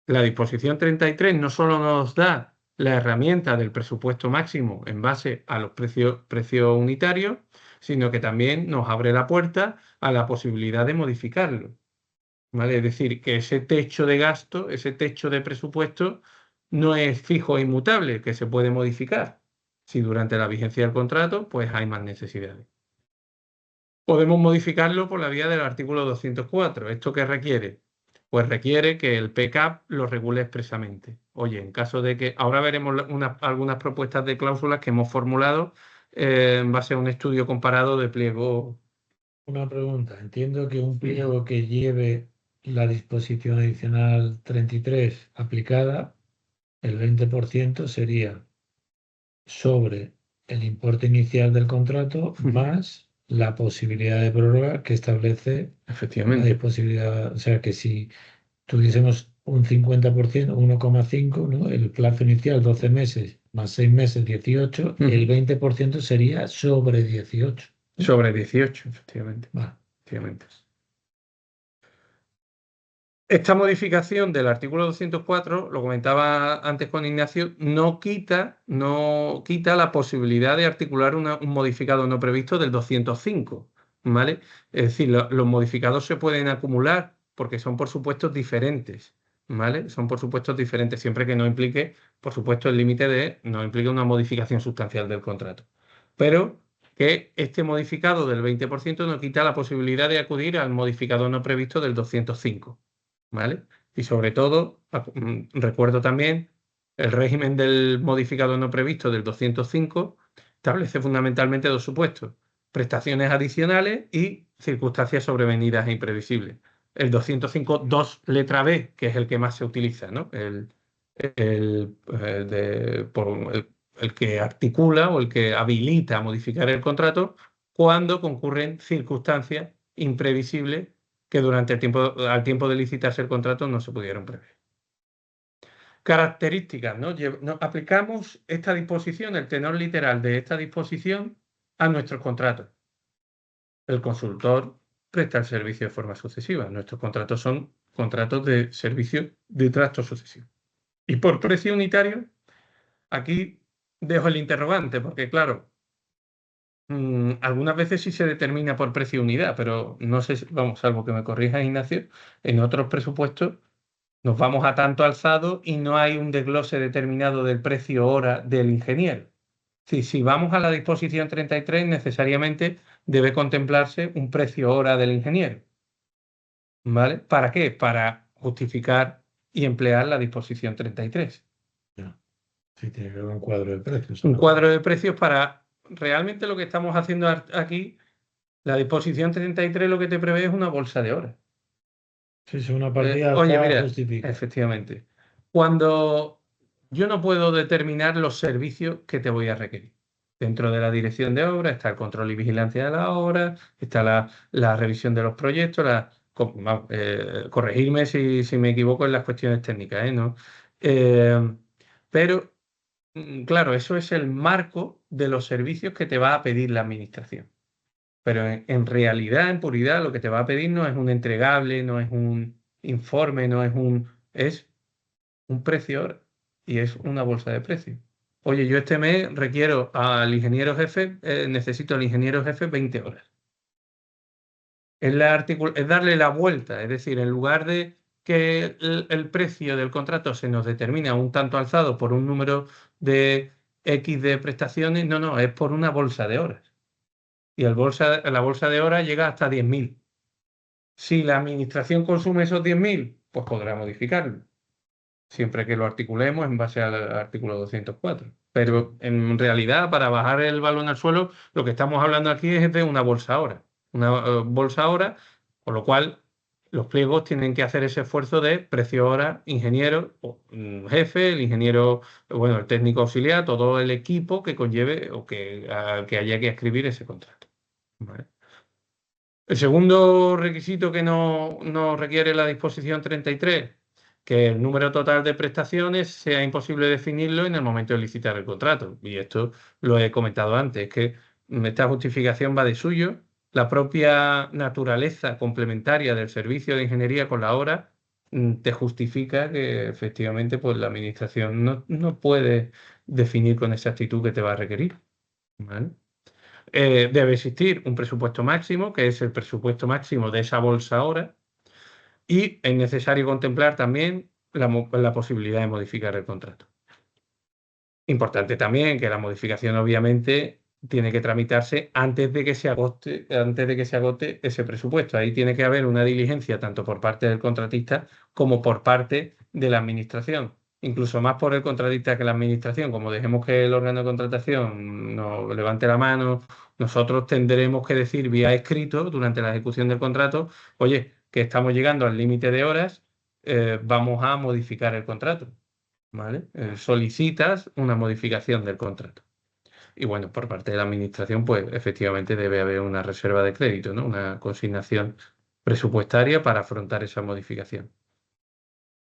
La disposición 33 no solo nos da la herramienta del presupuesto máximo en base a los precios unitarios, sino que también nos abre la puerta a la posibilidad de modificarlo. ¿Vale? Es decir, que ese techo de gasto, ese techo de presupuesto, no es fijo e inmutable, que se puede modificar. Si durante la vigencia del contrato, pues hay más necesidades. Podemos modificarlo por la vía del artículo 204. ¿Esto qué requiere? Pues requiere que el PCAP lo regule expresamente. Oye, en caso de que... Ahora veremos algunas propuestas de cláusulas que hemos formulado en base a un estudio comparado de pliego. Una pregunta. Entiendo que un pliego que lleve la disposición adicional 33 aplicada, el 20% sería sobre el importe inicial del contrato más la posibilidad de prórroga que establece la Efectivamente. posibilidad. O sea que si tuviésemos un 50%, 1,5, ¿no? El plazo inicial 12 meses más 6 meses 18, el 20% sería sobre 18. Sobre 18, efectivamente. Va. Efectivamente. Esta modificación del artículo 204, lo comentaba antes con Ignacio, no quita la posibilidad de articular un modificado no previsto del 205, ¿vale? Es decir, los modificados se pueden acumular porque son por supuestos diferentes, ¿vale? Son por supuestos diferentes, siempre que no implique, por supuesto, el límite no implique una modificación sustancial del contrato. Pero que este modificado del 20% no quita la posibilidad de acudir al modificado no previsto del 205. ¿Vale? Y sobre todo, recuerdo también el régimen del modificado no previsto del 205 establece fundamentalmente dos supuestos: prestaciones adicionales y circunstancias sobrevenidas e imprevisibles. El 205, 2, letra B, que es el que más se utiliza, ¿no? El que articula o el que habilita a modificar el contrato cuando concurren circunstancias imprevisibles que durante al tiempo de licitarse el contrato no se pudieron prever. Características, ¿no? Aplicamos esta disposición, el tenor literal de esta disposición, a nuestros contratos. El consultor presta el servicio de forma sucesiva. Nuestros contratos son contratos de servicio de trato sucesivo. Y por precio unitario, aquí dejo el interrogante, porque claro, algunas veces sí se determina por precio unidad, pero no sé, vamos, salvo que me corrija Ignacio, en otros presupuestos nos vamos a tanto alzado y no hay un desglose determinado del precio hora del ingeniero. Si vamos a la disposición 33, necesariamente debe contemplarse un precio hora del ingeniero. ¿Vale? ¿Para qué? Para justificar y emplear la disposición 33. Sí, tiene que haber un cuadro de precios. Un cuadro de precios para... Realmente lo que estamos haciendo aquí, la disposición 33 lo que te prevé es una bolsa de horas. Sí, es una partida Oye, mira, justifica. efectivamente, cuando yo no puedo determinar los servicios que te voy a requerir. Dentro de la dirección de obra está el control y vigilancia de la obra, está la revisión de los proyectos, corregirme si me equivoco en las cuestiones técnicas, ¿no? Pero, claro, eso es el marco de los servicios que te va a pedir la administración. Pero en realidad, en puridad, lo que te va a pedir no es un entregable, no es un informe, es un precio hora y es una bolsa de precios. Oye, yo este mes requiero al ingeniero jefe, necesito al ingeniero jefe 20 horas. Es darle la vuelta, es decir, en lugar de que el precio del contrato se nos determine a un tanto alzado por un número de X de prestaciones, no, es por una bolsa de horas. Y la bolsa de horas llega hasta 10.000. Si la administración consume esos 10.000, pues podrá modificarlo, siempre que lo articulemos en base al artículo 204. Pero en realidad, para bajar el balón al suelo, lo que estamos hablando aquí es de una bolsa hora. Una bolsa hora, con lo cual los pliegos tienen que hacer ese esfuerzo de precio hora, ingeniero, jefe, el ingeniero, bueno, el técnico auxiliar, todo el equipo que conlleve o que haya que escribir ese contrato. ¿Vale? El segundo requisito que no requiere la disposición 33, que el número total de prestaciones sea imposible definirlo en el momento de licitar el contrato. Y esto lo he comentado antes, que esta justificación va de suyo. La propia naturaleza complementaria del servicio de ingeniería con la hora te justifica que efectivamente pues, la administración no puede definir con exactitud qué te va a requerir. ¿Vale? Debe existir un presupuesto máximo, que es el presupuesto máximo de esa bolsa hora, y es necesario contemplar también la posibilidad de modificar el contrato. Importante también que la modificación, obviamente, tiene que tramitarse antes de que se agote ese presupuesto. Ahí tiene que haber una diligencia tanto por parte del contratista como por parte de la administración. Incluso más por el contratista que la administración. Como dejemos que el órgano de contratación nos levante la mano, nosotros tendremos que decir vía escrito durante la ejecución del contrato, oye, que estamos llegando al límite de horas, vamos a modificar el contrato. ¿Vale? Solicitas una modificación del contrato. Y bueno, por parte de la administración, pues efectivamente debe haber una reserva de crédito, ¿no? Una consignación presupuestaria para afrontar esa modificación.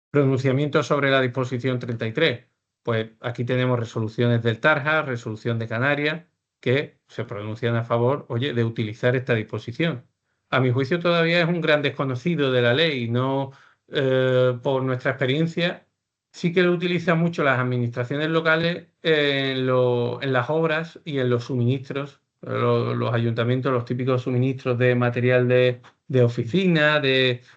Pronunciamiento sobre la disposición 33. Pues aquí tenemos resoluciones del Tarja, resolución de Canarias, que se pronuncian a favor, oye, de utilizar esta disposición. A mi juicio todavía es un gran desconocido de la ley, no por nuestra experiencia, sí que lo utilizan mucho las administraciones locales en las obras y en los suministros, los ayuntamientos, los típicos suministros de material de oficina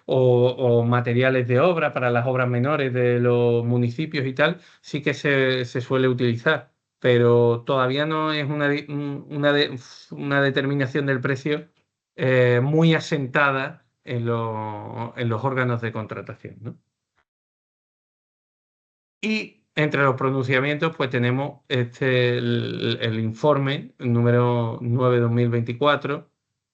o materiales de obra para las obras menores de los municipios y tal, sí que se suele utilizar, pero todavía no es una determinación del precio muy asentada en los órganos de contratación, ¿no? Y entre los pronunciamientos, pues tenemos el informe número 9/2024,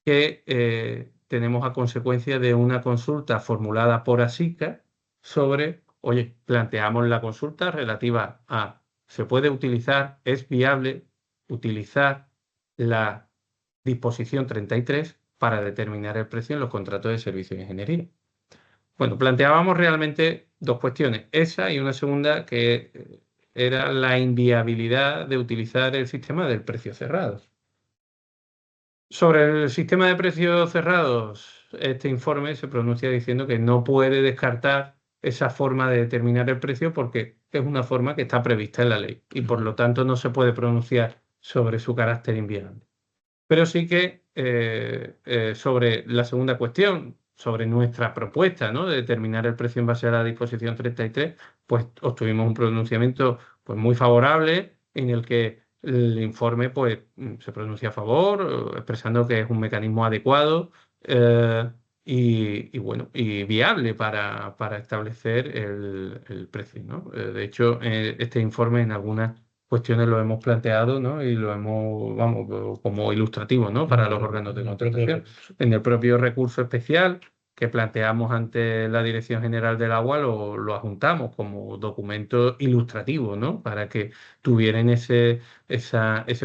que tenemos a consecuencia de una consulta formulada por ASICA sobre, oye, planteamos la consulta relativa a, ¿se puede utilizar, es viable utilizar la disposición 33 para determinar el precio en los contratos de servicio de ingeniería? Bueno, planteábamos realmente dos cuestiones. Esa y una segunda que era la inviabilidad de utilizar el sistema del precio cerrado. Sobre el sistema de precios cerrados, este informe se pronuncia diciendo que no puede descartar esa forma de determinar el precio porque es una forma que está prevista en la ley y por lo tanto no se puede pronunciar sobre su carácter inviable. Pero sí que sobre la segunda cuestión, sobre nuestra propuesta, ¿no?, de determinar el precio en base a la disposición 33, pues obtuvimos un pronunciamiento pues, muy favorable en el que el informe pues, se pronuncia a favor, expresando que es un mecanismo adecuado bueno, y viable para establecer el precio, ¿no? De hecho, este informe en algunas cuestiones lo hemos planteado, ¿no? Y lo hemos, vamos, como ilustrativo, ¿no? Para los órganos de contratación. En el propio recurso especial que planteamos ante la Dirección General del Agua lo adjuntamos como documento ilustrativo, ¿no? Para que tuvieran ese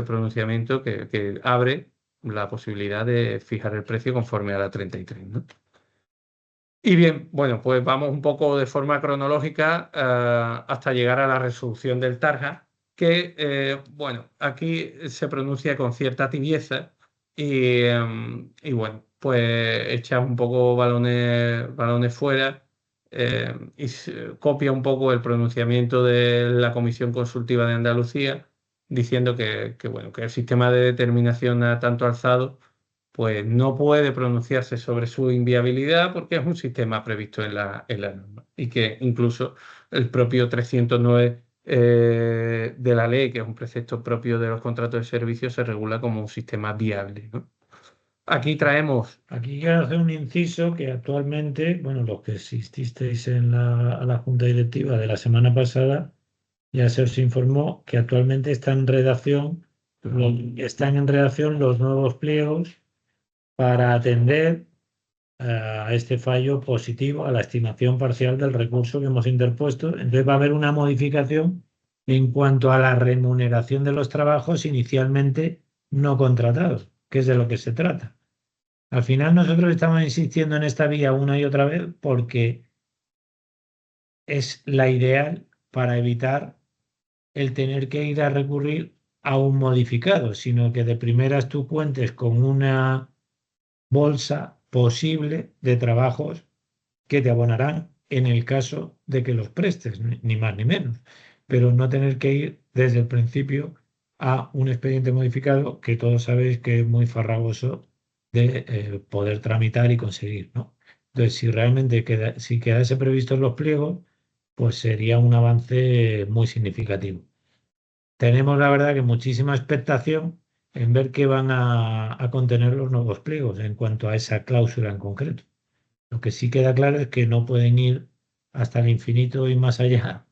pronunciamiento que abre la posibilidad de fijar el precio conforme a la 33, ¿no? Y bien, bueno, pues vamos un poco de forma cronológica hasta llegar a la resolución del Tarja, que, bueno, aquí se pronuncia con cierta tibieza y bueno, pues echa un poco balones fuera y copia un poco el pronunciamiento de la Comisión Consultiva de Andalucía, diciendo bueno, que el sistema de determinación a tanto alzado pues no puede pronunciarse sobre su inviabilidad porque es un sistema previsto en la norma y que incluso el propio 309 de la ley, que es un precepto propio de los contratos de servicios, se regula como un sistema viable, ¿no? Aquí traemos... Aquí quiero hacer un inciso que actualmente, bueno, los que asististeis a la junta directiva de la semana pasada, ya se os informó que actualmente están en redacción los nuevos pliegos para atender a este fallo positivo, a la estimación parcial del recurso que hemos interpuesto. Entonces va a haber una modificación en cuanto a la remuneración de los trabajos inicialmente no contratados, que es de lo que se trata. Al final nosotros estamos insistiendo en esta vía una y otra vez porque es la ideal para evitar el tener que ir a recurrir a un modificado, sino que de primeras tú cuentes con una bolsa posible de trabajos que te abonarán en el caso de que los prestes, ni más ni menos, pero no tener que ir desde el principio a un expediente modificado que todos sabéis que es muy farragoso de poder tramitar y conseguir, ¿no? Entonces, si realmente si quedase previsto en los pliegos, pues sería un avance muy significativo. Tenemos, la verdad, que muchísima expectación en ver qué van a contener los nuevos pliegos en cuanto a esa cláusula en concreto. Lo que sí queda claro es que no pueden ir hasta el infinito y más allá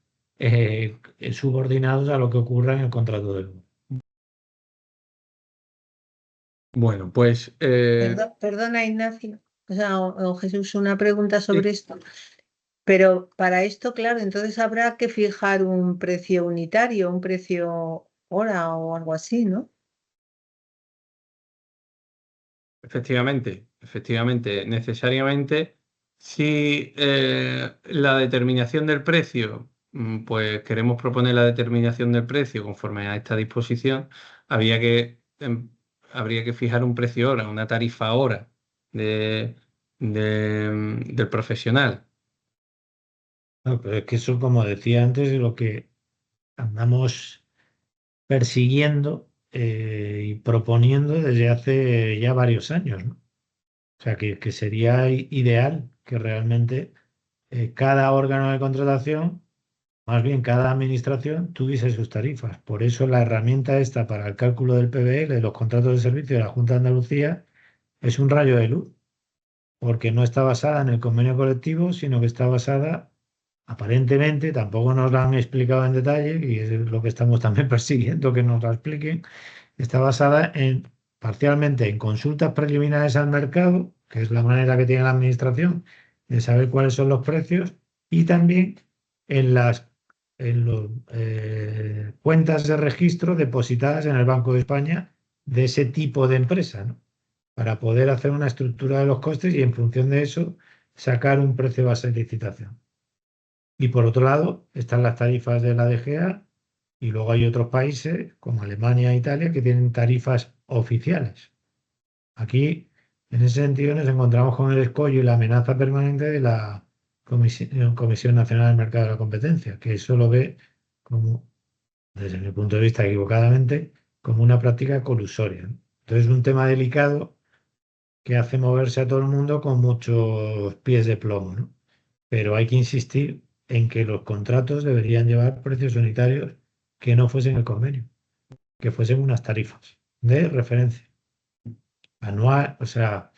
subordinados a lo que ocurra en el contrato de luz. Bueno, pues... Perdona, Ignacio, o sea, o Jesús, una pregunta sobre esto. Pero para esto, claro, entonces habrá que fijar un precio unitario, un precio hora o algo así, ¿no? Efectivamente, necesariamente, si la determinación del precio, pues queremos proponer la determinación del precio conforme a esta disposición, habría que fijar un precio hora, una tarifa hora del profesional. No, pero es que eso, como decía antes, es lo que andamos persiguiendo y proponiendo desde hace ya varios años, ¿no? O sea, que sería ideal que realmente cada órgano de contratación, más bien cada administración, tuviese sus tarifas. Por eso la herramienta esta para el cálculo del PBL, de los contratos de servicio de la Junta de Andalucía, es un rayo de luz, porque no está basada en el convenio colectivo, sino que está basada, aparentemente, tampoco nos lo han explicado en detalle, y es lo que estamos también persiguiendo que nos lo expliquen, está basada parcialmente en consultas preliminares al mercado, que es la manera que tiene la administración de saber cuáles son los precios, y también en las cuentas de registro depositadas en el Banco de España de ese tipo de empresa, ¿no? Para poder hacer una estructura de los costes y en función de eso sacar un precio base de licitación. Y por otro lado están las tarifas de la DGA y luego hay otros países como Alemania e Italia que tienen tarifas oficiales. Aquí, en ese sentido, nos encontramos con el escollo y la amenaza permanente de la Comisión Nacional del Mercado de la Competencia, que eso lo ve como, desde mi punto de vista equivocadamente, como una práctica colusoria, ¿no? Entonces es un tema delicado que hace moverse a todo el mundo con muchos pies de plomo, ¿no? Pero hay que insistir en que los contratos deberían llevar precios unitarios que no fuesen el convenio, que fuesen unas tarifas de referencia anual, o sea,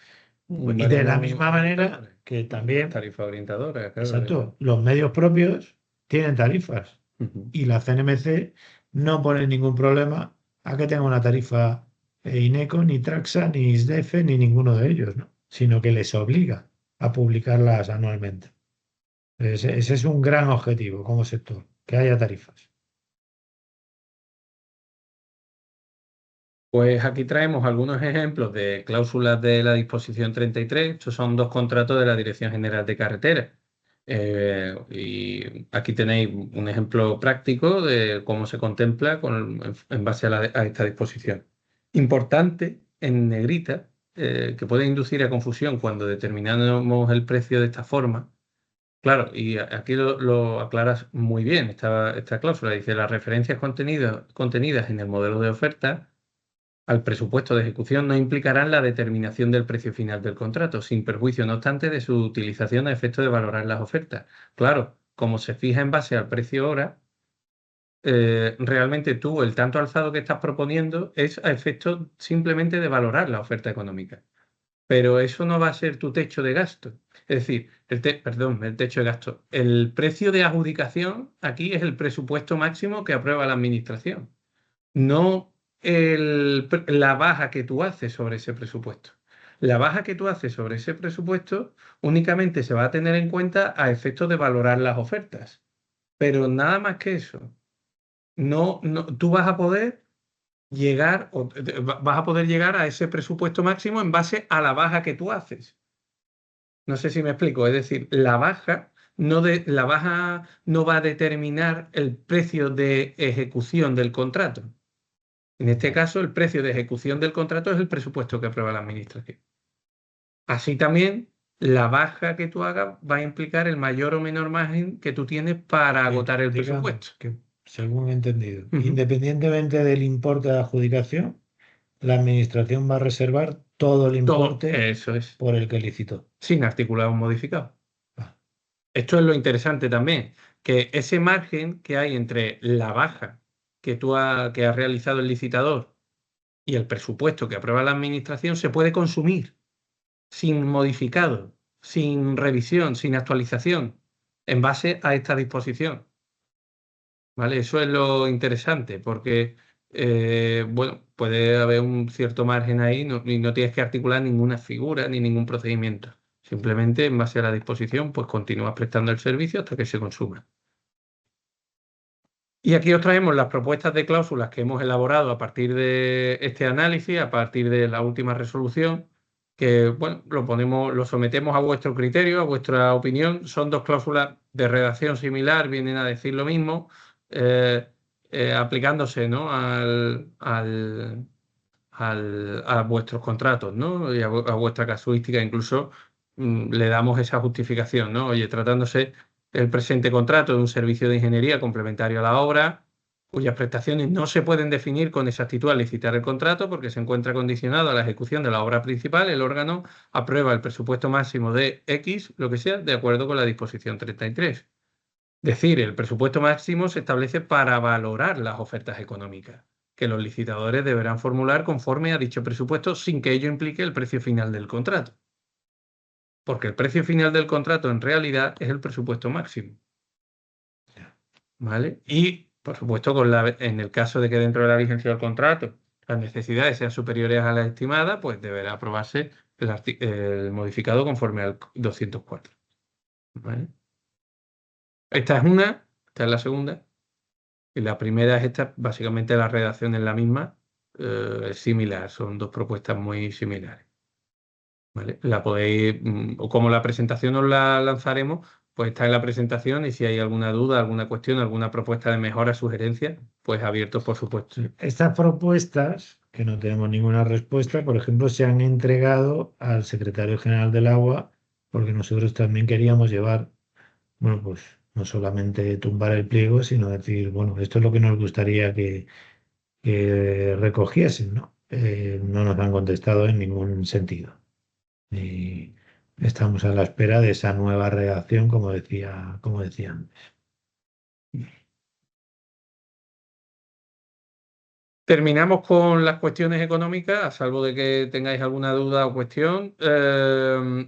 y de la misma manera que también, Tarifa orientadora, claro. exacto, los medios propios tienen tarifas Ujú. y la CNMC no pone ningún problema a que tenga una tarifa INECO, ni Traxa, ni ISDEFE, ni ninguno de ellos, ¿no? Sino que les obliga a publicarlas anualmente. Ese es un gran objetivo como sector, que haya tarifas. Pues aquí traemos algunos ejemplos de cláusulas de la disposición 33. Estos son dos contratos de la Dirección General de Carreteras. Y aquí tenéis un ejemplo práctico de cómo se contempla en base a esta disposición. Importante en negrita, que puede inducir a confusión cuando determinamos el precio de esta forma. Claro, y aquí lo aclaras muy bien, esta cláusula. Dice, las referencias contenidas en el modelo de oferta al presupuesto de ejecución no implicarán la determinación del precio final del contrato, sin perjuicio, no obstante, de su utilización a efecto de valorar las ofertas. Claro, como se fija en base al precio hora, realmente tú el tanto alzado que estás proponiendo es a efecto simplemente de valorar la oferta económica. Pero eso no va a ser tu techo de gasto. Es decir, perdón, el techo de gasto. El precio de adjudicación aquí es el presupuesto máximo que aprueba la administración, no la baja que tú haces sobre ese presupuesto. La baja que tú haces sobre ese presupuesto únicamente se va a tener en cuenta a efectos de valorar las ofertas, pero nada más que eso. No, no, tú vas a poder llegar, vas a poder llegar a ese presupuesto máximo en base a la baja que tú haces. No sé si me explico. Es decir, la baja no va a determinar el precio de ejecución del contrato. En este caso, el precio de ejecución del contrato es el presupuesto que aprueba la administración. Así también, la baja que tú hagas va a implicar el mayor o menor margen que tú tienes para agotar el Digamos presupuesto. que, según he entendido, Ujú. independientemente del importe de adjudicación, la administración va a reservar todo el Todo importe eso es, por el que licitó. sin articulado o modificado. Ah, Esto es lo interesante también, que ese margen que hay entre la baja que ha realizado el licitador y el presupuesto que aprueba la administración se puede consumir sin modificado, sin revisión, sin actualización, en base a esta disposición. ¿Vale? Eso es lo interesante, porque bueno, puede haber un cierto margen ahí y no tienes que articular ninguna figura ni ningún procedimiento. Simplemente en base a la disposición, pues continúas prestando el servicio hasta que se consuma. Y aquí os traemos las propuestas de cláusulas que hemos elaborado a partir de este análisis, a partir de la última resolución, que bueno, lo sometemos a vuestro criterio, a vuestra opinión. Son dos cláusulas de redacción similar, vienen a decir lo mismo, aplicándose, ¿no? a vuestros contratos, ¿no? Y a vuestra casuística. Incluso le damos esa justificación, ¿no? Oye, tratándose el presente contrato de un servicio de ingeniería complementario a la obra, cuyas prestaciones no se pueden definir con exactitud al licitar el contrato porque se encuentra condicionado a la ejecución de la obra principal, el órgano aprueba el presupuesto máximo de X, lo que sea, de acuerdo con la disposición 33. Es decir, el presupuesto máximo se establece para valorar las ofertas económicas que los licitadores deberán formular conforme a dicho presupuesto sin que ello implique el precio final del contrato. Porque el precio final del contrato en realidad es el presupuesto máximo. ¿Vale? Y, por supuesto, en el caso de que dentro de la vigencia del contrato las necesidades sean superiores a las estimadas, pues deberá aprobarse el modificado conforme al 204. ¿Vale? Esta es la segunda. Y la primera es esta, básicamente la redacción es la misma, es similar, son dos propuestas muy similares. ¿Vale? La podéis, o como la presentación os la lanzaremos, pues está en la presentación y si hay alguna duda, alguna cuestión, alguna propuesta de mejora, sugerencia, pues abiertos, por supuesto. Estas propuestas, que no tenemos ninguna respuesta, por ejemplo, se han entregado al secretario general del Agua, porque nosotros también queríamos llevar, bueno, pues no solamente tumbar el pliego, sino decir, bueno, esto es lo que nos gustaría que recogiesen, ¿no? No nos han contestado en ningún sentido. Y estamos a la espera de esa nueva redacción, como decía antes. Terminamos con las cuestiones económicas, a salvo de que tengáis alguna duda o cuestión,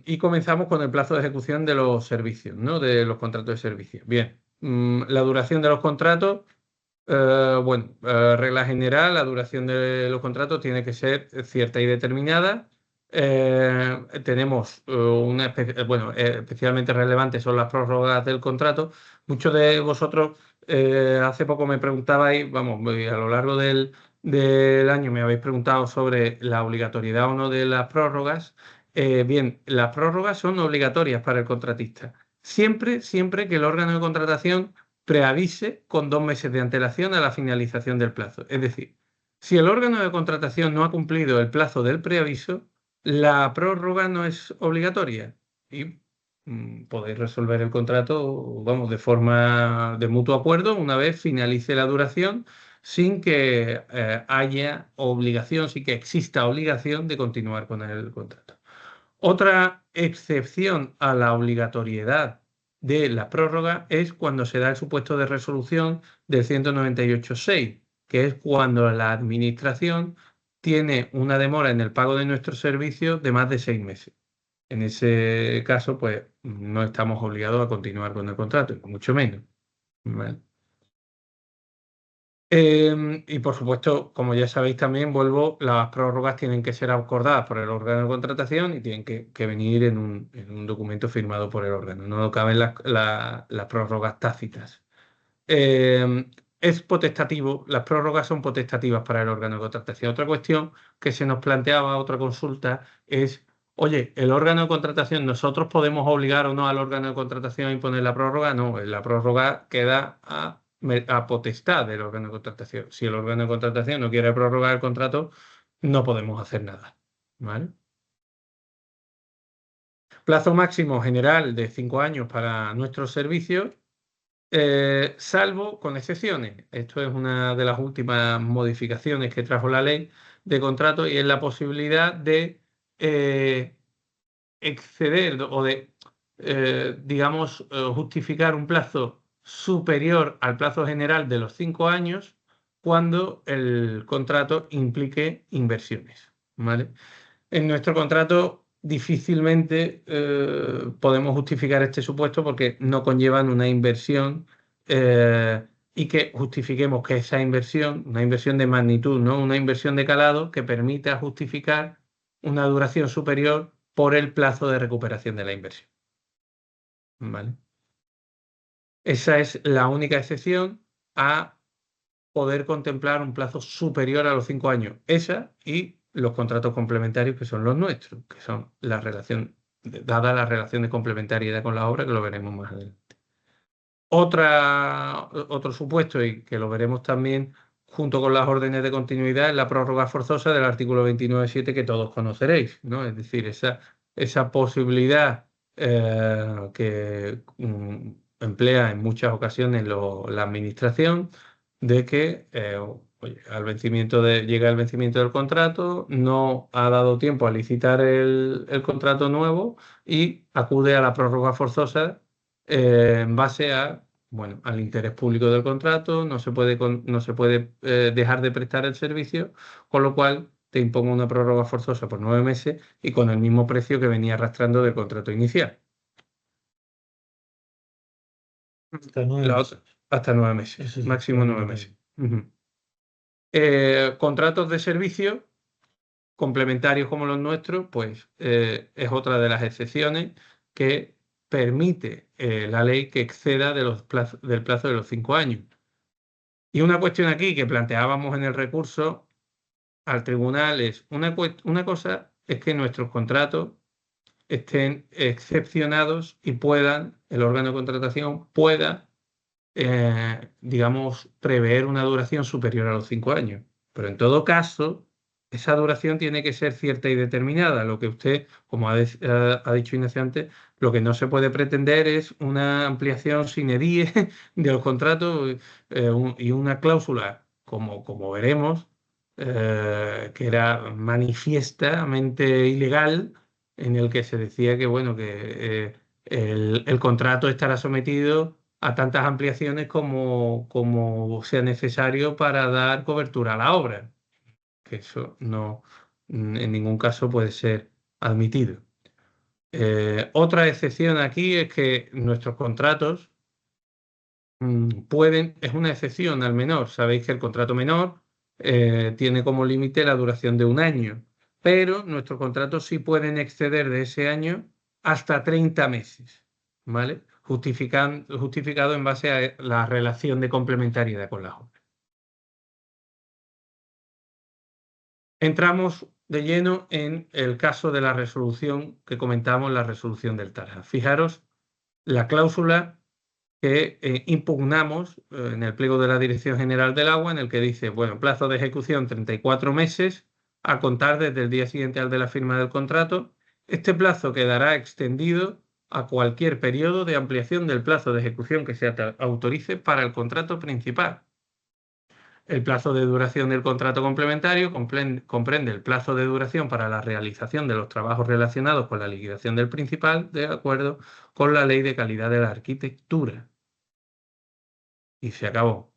y comenzamos con el plazo de ejecución de los servicios, ¿no? De los contratos de servicios. Bien, la duración de los contratos, regla general, la duración de los contratos tiene que ser cierta y determinada. Tenemos especialmente relevantes son las prórrogas del contrato. Muchos de vosotros hace poco me preguntabais, vamos, a lo largo del año me habéis preguntado sobre la obligatoriedad o no de las prórrogas. Bien, las prórrogas son obligatorias para el contratista. Siempre que el órgano de contratación preavise con 2 meses de antelación a la finalización del plazo. Es decir, si el órgano de contratación no ha cumplido el plazo del preaviso, la prórroga no es obligatoria y podéis resolver el contrato, vamos, de forma de mutuo acuerdo una vez finalice la duración sin que haya obligación, sin que exista obligación de continuar con el contrato. Otra excepción a la obligatoriedad de la prórroga es cuando se da el supuesto de resolución del 198.6, que es cuando la Administración tiene una demora en el pago de nuestros servicios de más de 6 meses. En ese caso, pues no estamos obligados a continuar con el contrato, mucho menos. ¿Vale? Y por supuesto, como ya sabéis también, las prórrogas tienen que ser acordadas por el órgano de contratación y tienen que venir en un documento firmado por el órgano. No caben las prórrogas tácitas. Es potestativo, las prórrogas son potestativas para el órgano de contratación. Otra cuestión que se nos planteaba, otra consulta, es, oye, ¿el órgano de contratación, nosotros podemos obligar o no al órgano de contratación a imponer la prórroga? No, la prórroga queda a potestad del órgano de contratación. Si el órgano de contratación no quiere prorrogar el contrato, no podemos hacer nada. ¿Vale? Plazo máximo general de 5 años para nuestros servicios, salvo con excepciones. Esto es una de las últimas modificaciones que trajo la ley de contrato y es la posibilidad de exceder o de, justificar un plazo superior al plazo general de los 5 años cuando el contrato implique inversiones. ¿Vale? En nuestro contrato difícilmente podemos justificar este supuesto porque no conllevan una inversión y que justifiquemos que esa inversión, una inversión de magnitud, ¿no? Una inversión de calado que permita justificar una duración superior por el plazo de recuperación de la inversión. ¿Vale? Esa es la única excepción a poder contemplar un plazo superior a los 5 años. Esa y los contratos complementarios que son los nuestros, que son la relación, dada la relación de complementariedad con la obra, que lo veremos más adelante. Otro supuesto, y que lo veremos también junto con las órdenes de continuidad, es la prórroga forzosa del artículo 29.7 que todos conoceréis, ¿no? Es decir, esa posibilidad que emplea en muchas ocasiones la administración, de que oye, llega el vencimiento del contrato, no ha dado tiempo a licitar el contrato nuevo y acude a la prórroga forzosa en base bueno, al interés público del contrato, no se puede dejar de prestar el servicio, con lo cual te impongo una prórroga forzosa por 9 meses y con el mismo precio que venía arrastrando del contrato inicial. Hasta 9 La meses. otra, hasta 9 meses, Eso es máximo 9 meses. Contratos de servicio complementarios como los nuestros, pues es otra de las excepciones que permite la ley que exceda del plazo de los 5 años. Y una cuestión aquí que planteábamos en el recurso al tribunal es, una cosa es que nuestros contratos estén excepcionados y el órgano de contratación pueda, digamos, prever una duración superior a los 5 años. Pero en todo caso, esa duración tiene que ser cierta y determinada. Lo que usted, como ha dicho Ignacio antes, lo que no se puede pretender es una ampliación sine die de los contratos y una cláusula, como veremos, que era manifiestamente ilegal, en el que se decía que, bueno, que el contrato estará sometido a tantas ampliaciones como sea necesario para dar cobertura a la obra, que eso no en ningún caso puede ser admitido. Otra excepción aquí es que nuestros contratos es una excepción al menor. Sabéis que el contrato menor tiene como límite la duración de 1 año, pero nuestros contratos sí pueden exceder de ese año hasta 30 meses, ¿vale? Justificado en base a la relación de complementariedad con la obra. Entramos de lleno en el caso de la resolución que comentamos, la resolución del Tarja. Fijaros la cláusula que impugnamos en el pliego de la Dirección General del Agua, en el que dice, bueno, plazo de ejecución 34 meses a contar desde el día siguiente al de la firma del contrato. Este plazo quedará extendido a cualquier periodo de ampliación del plazo de ejecución que se autorice para el contrato principal. El plazo de duración del contrato complementario comprende el plazo de duración para la realización de los trabajos relacionados con la liquidación del principal, de acuerdo con la Ley de Calidad de la Arquitectura. Y se acabó.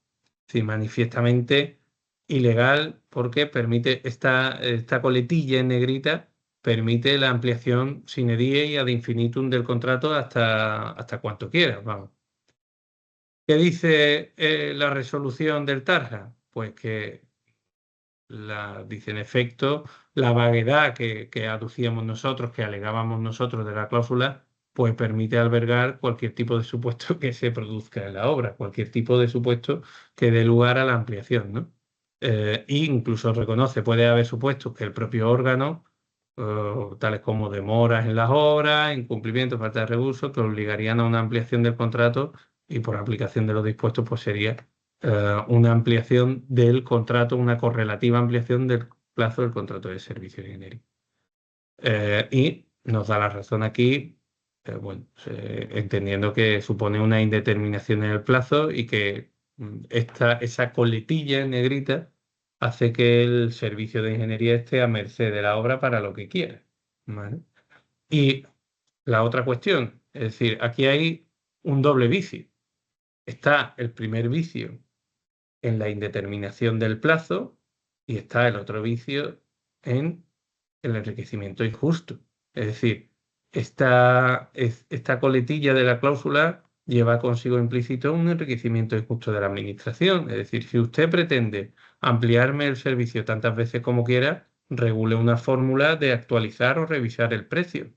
Sí, manifiestamente ilegal porque permite esta coletilla en negrita, permite la ampliación sine die y ad infinitum del contrato hasta cuanto quieras, vamos. ¿Qué dice la resolución del Tarja? Pues que dice en efecto la vaguedad que aducíamos nosotros, que alegábamos nosotros de la cláusula, pues permite albergar cualquier tipo de supuesto que se produzca en la obra, cualquier tipo de supuesto que dé lugar a la ampliación, ¿no? E incluso reconoce, puede haber supuestos que el propio órgano, tales como demoras en las obras, incumplimiento, falta de recursos, que obligarían a una ampliación del contrato y por aplicación de los dispuestos, pues sería una ampliación del contrato, una correlativa ampliación del plazo del contrato de servicio de ingeniería. Y nos da la razón aquí, bueno, entendiendo que supone una indeterminación en el plazo y que esa coletilla en negrita hace que el servicio de ingeniería esté a merced de la obra para lo que quiera, ¿vale? Y la otra cuestión, es decir, aquí hay un doble vicio. Está el primer vicio en la indeterminación del plazo y está el otro vicio en el enriquecimiento injusto. Es decir, esta coletilla de la cláusula lleva consigo implícito un enriquecimiento injusto de la administración. Es decir, si usted pretende ampliarme el servicio tantas veces como quiera, regule una fórmula de actualizar o revisar el precio.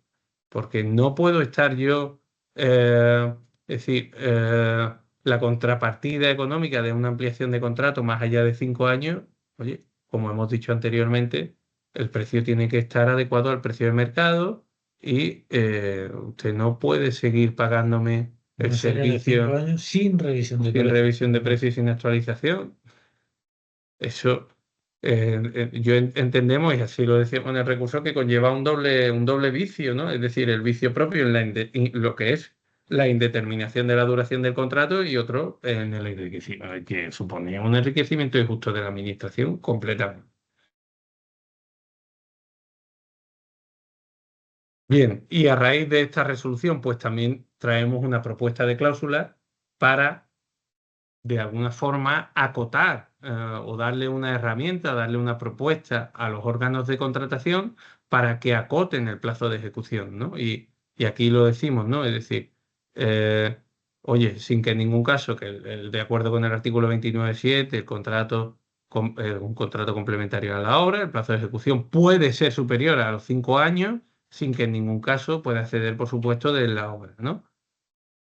Porque no puedo estar yo, es decir, la contrapartida económica de una ampliación de contrato más allá de 5 años, oye, como hemos dicho anteriormente, el precio tiene que estar adecuado al precio de mercado y usted no puede seguir pagándome el Más allá de 5 servicio años sin revisión de sin precio. revisión de precios y sin actualización. Eso entendemos, y así lo decíamos en el recurso, que conlleva un doble vicio, ¿no? Es decir, el vicio propio en lo que es la indeterminación de la duración del contrato y otro en el enriquecimiento, que suponía un enriquecimiento injusto de la administración completamente. Bien, y a raíz de esta resolución, pues también traemos una propuesta de cláusula para, de alguna forma, acotar o darle una herramienta, darle una propuesta a los órganos de contratación para que acoten el plazo de ejecución, ¿no? Y aquí lo decimos, ¿no? Es decir, oye, sin que en ningún caso, que de acuerdo con el artículo 29.7, el contrato, un contrato complementario a la obra, el plazo de ejecución puede ser superior a los 5 años, sin que en ningún caso pueda ceder, por supuesto, de la obra, ¿no?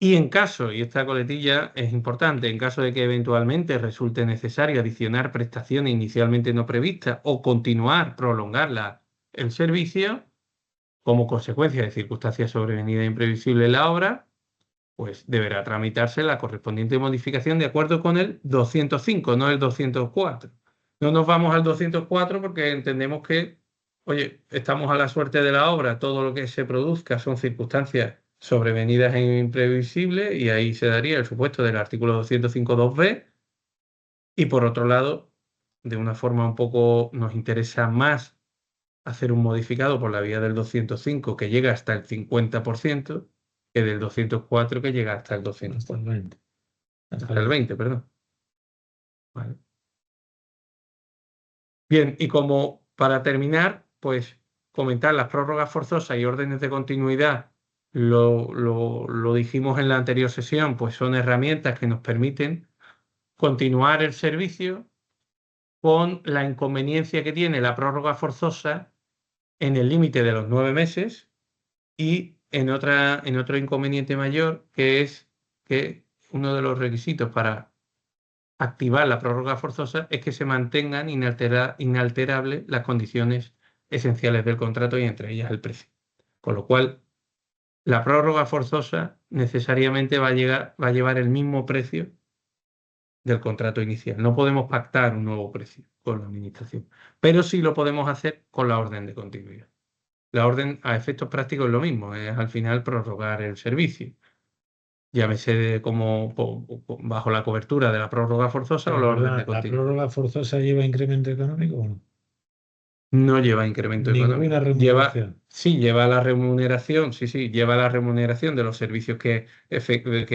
Y en caso, y esta coletilla es importante, en caso de que eventualmente resulte necesario adicionar prestaciones inicialmente no previstas o continuar, prolongar el servicio, como consecuencia de circunstancias sobrevenidas e imprevisibles en la obra, pues deberá tramitarse la correspondiente modificación de acuerdo con el 205, no el 204. No nos vamos al 204 porque entendemos que, oye, estamos a la suerte de la obra, todo lo que se produzca son circunstancias sobrevenidas e imprevisibles y ahí se daría el supuesto del artículo 205.2b. Y por otro lado, de una forma un poco, nos interesa más hacer un modificado por la vía del 205 que llega hasta el 50%, que del 204 que llega hasta el 200. Hasta el 20. Hasta el 20, perdón. Vale. Bien, y como para terminar, pues comentar las prórrogas forzosas y órdenes de continuidad, lo dijimos en la anterior sesión, pues son herramientas que nos permiten continuar el servicio con la inconveniencia que tiene la prórroga forzosa en el límite de los 9 meses y en otro inconveniente mayor, que es que uno de los requisitos para activar la prórroga forzosa es que se mantengan inalterables las condiciones esenciales del contrato y entre ellas el precio. Con lo cual, la prórroga forzosa necesariamente va a llevar el mismo precio del contrato inicial. No podemos pactar un nuevo precio con la administración, pero sí lo podemos hacer con la orden de continuidad. La orden a efectos prácticos es lo mismo, es al final prorrogar el servicio. Llámese como bajo la cobertura de la prórroga forzosa o la orden de ¿La continuidad. prórroga forzosa lleva incremento económico o no? No lleva incremento económico. Ninguna remuneración. Lleva la remuneración, sí, lleva la remuneración de los servicios que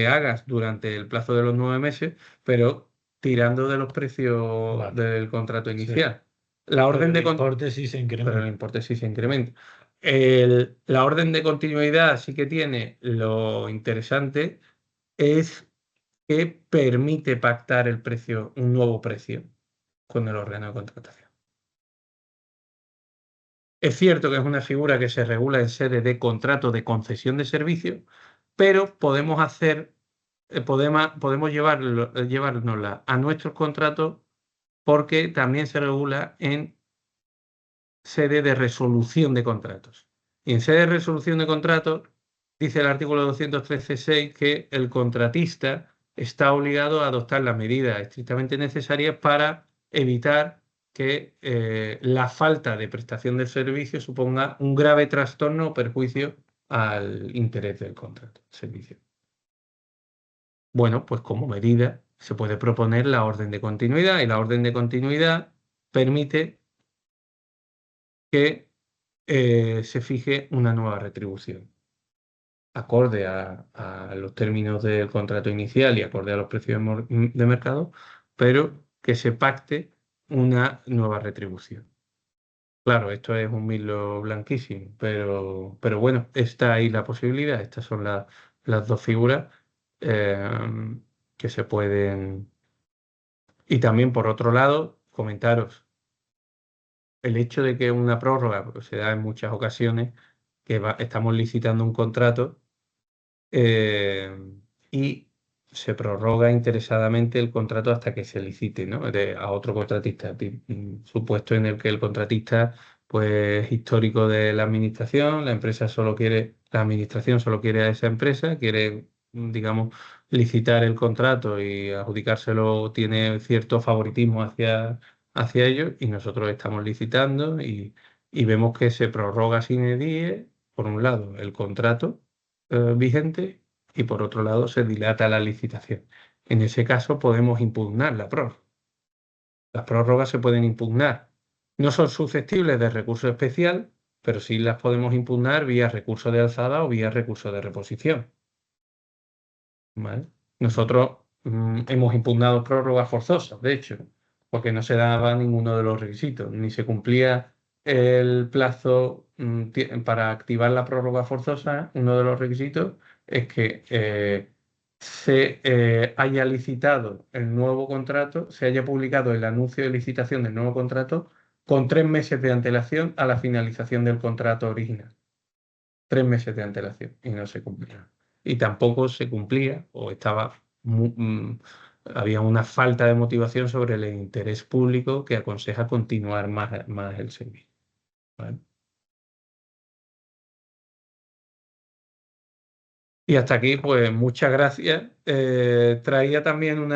hagas durante el plazo de los 9 meses, pero tirando de los precios Vale. del contrato Sí. inicial. La orden de el importe sí se incrementa. Pero el importe sí se incrementa. La orden de continuidad sí que tiene lo interesante es que permite pactar el precio, un nuevo precio con el órgano de contratación. Es cierto que es una figura que se regula en sede de contrato de concesión de servicio, pero podemos llevárnosla a nuestros contratos porque también se regula en sede de resolución de contratos. Y en sede de resolución de contratos dice el artículo 213.6 que el contratista está obligado a adoptar las medidas estrictamente necesarias para evitar que la falta de prestación del servicio suponga un grave trastorno o perjuicio al interés del contrato de servicio. Bueno, pues como medida se puede proponer la orden de continuidad y la orden de continuidad permite que se fije una nueva retribución acorde a los términos del contrato inicial y acorde a los precios de mercado, pero que se pacte una nueva retribución. Claro, esto es un milo blanquísimo, pero bueno, está ahí la posibilidad. Estas son las dos figuras que se pueden... Y también, por otro lado, comentaros el hecho de que una prórroga, porque se da en muchas ocasiones, que estamos licitando un contrato y se prorroga interesadamente el contrato hasta que se licite, ¿no? A otro contratista. Supuesto en el que el contratista, pues, histórico de la administración, la administración solo quiere a esa empresa, quiere, digamos, licitar el contrato y adjudicárselo, tiene cierto favoritismo hacia ellos, y nosotros estamos licitando y vemos que se prorroga sine die, por un lado, el contrato vigente y por otro lado se dilata la licitación. En ese caso podemos impugnar la prórroga. Las prórrogas se pueden impugnar. No son susceptibles de recurso especial, pero sí las podemos impugnar vía recurso de alzada o vía recurso de reposición. ¿Vale? Nosotros hemos impugnado prórrogas forzosas, de hecho, porque no se daba ninguno de los requisitos, ni se cumplía el plazo para activar la prórroga forzosa. Uno de los requisitos es que se haya licitado el nuevo contrato, se haya publicado el anuncio de licitación del nuevo contrato con 3 meses de antelación a la finalización del contrato original. 3 meses de antelación y no se cumplía. Y tampoco se cumplía o había una falta de motivación sobre el interés público que aconseja continuar más el servicio. ¿Vale? Y hasta aquí, pues muchas gracias. Traía también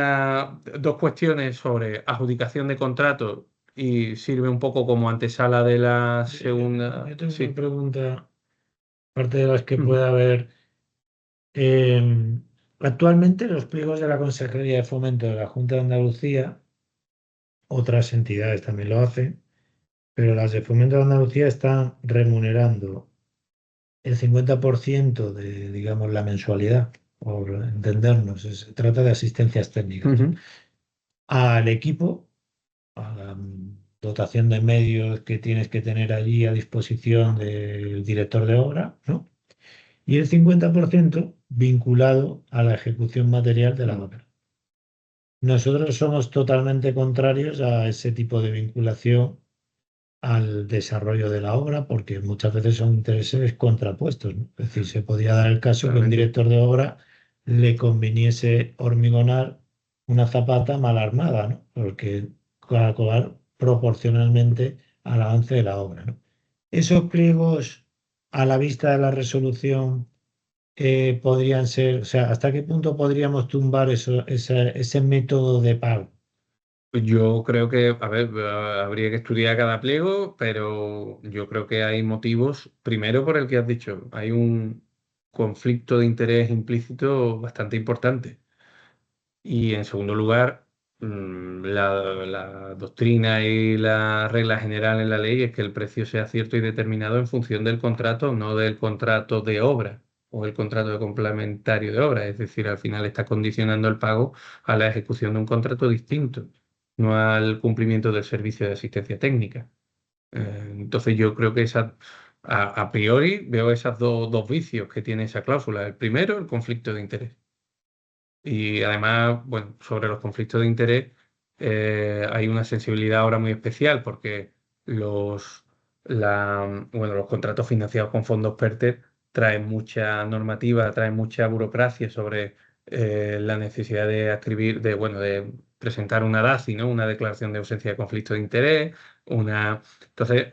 dos cuestiones sobre adjudicación de contratos y sirve un poco como antesala de la segunda. Yo tengo Sí. una pregunta, aparte de las que Ujú. pueda haber. Actualmente los pliegos de la Consejería de Fomento de la Junta de Andalucía, otras entidades también lo hacen, pero las de Fomento de Andalucía están remunerando el 50% de, digamos, la mensualidad, por entendernos, se trata de asistencias técnicas, Ujú. al equipo, a la dotación de medios que tienes que tener allí a disposición del director de obra, ¿no? Y el 50% vinculado a la ejecución material de la obra. Nosotros somos totalmente contrarios a ese tipo de vinculación al desarrollo de la obra, porque muchas veces son intereses contrapuestos, ¿no? Es decir, se podía dar el caso que a un Claramente. director de obra le conveniese hormigonar una zapata mal armada, ¿no? Porque va a cobrar proporcionalmente al avance de la obra, ¿no? Esos pliegos, a la vista de la resolución, podrían ser, o sea, ¿hasta qué punto podríamos tumbar ese método de pago? Yo creo que, a ver, habría que estudiar cada pliego, pero yo creo que hay motivos, primero por el que has dicho, hay un conflicto de interés implícito bastante importante. Y en segundo lugar, la doctrina y la regla general en la ley es que el precio sea cierto y determinado en función del contrato, no del contrato de obra o el contrato de complementario de obra. Es decir, al final está condicionando el pago a la ejecución de un contrato distinto, no al cumplimiento del servicio de asistencia técnica. Entonces yo creo que a priori veo esas dos vicios que tiene esa cláusula. El primero, el conflicto de interés. Y además, bueno, sobre los conflictos de interés hay una sensibilidad ahora muy especial porque los contratos financiados con fondos PERTE traen mucha normativa, traen mucha burocracia sobre la necesidad de escribir, de presentar una DACI, ¿no? Una declaración de ausencia de conflicto de interés. Entonces,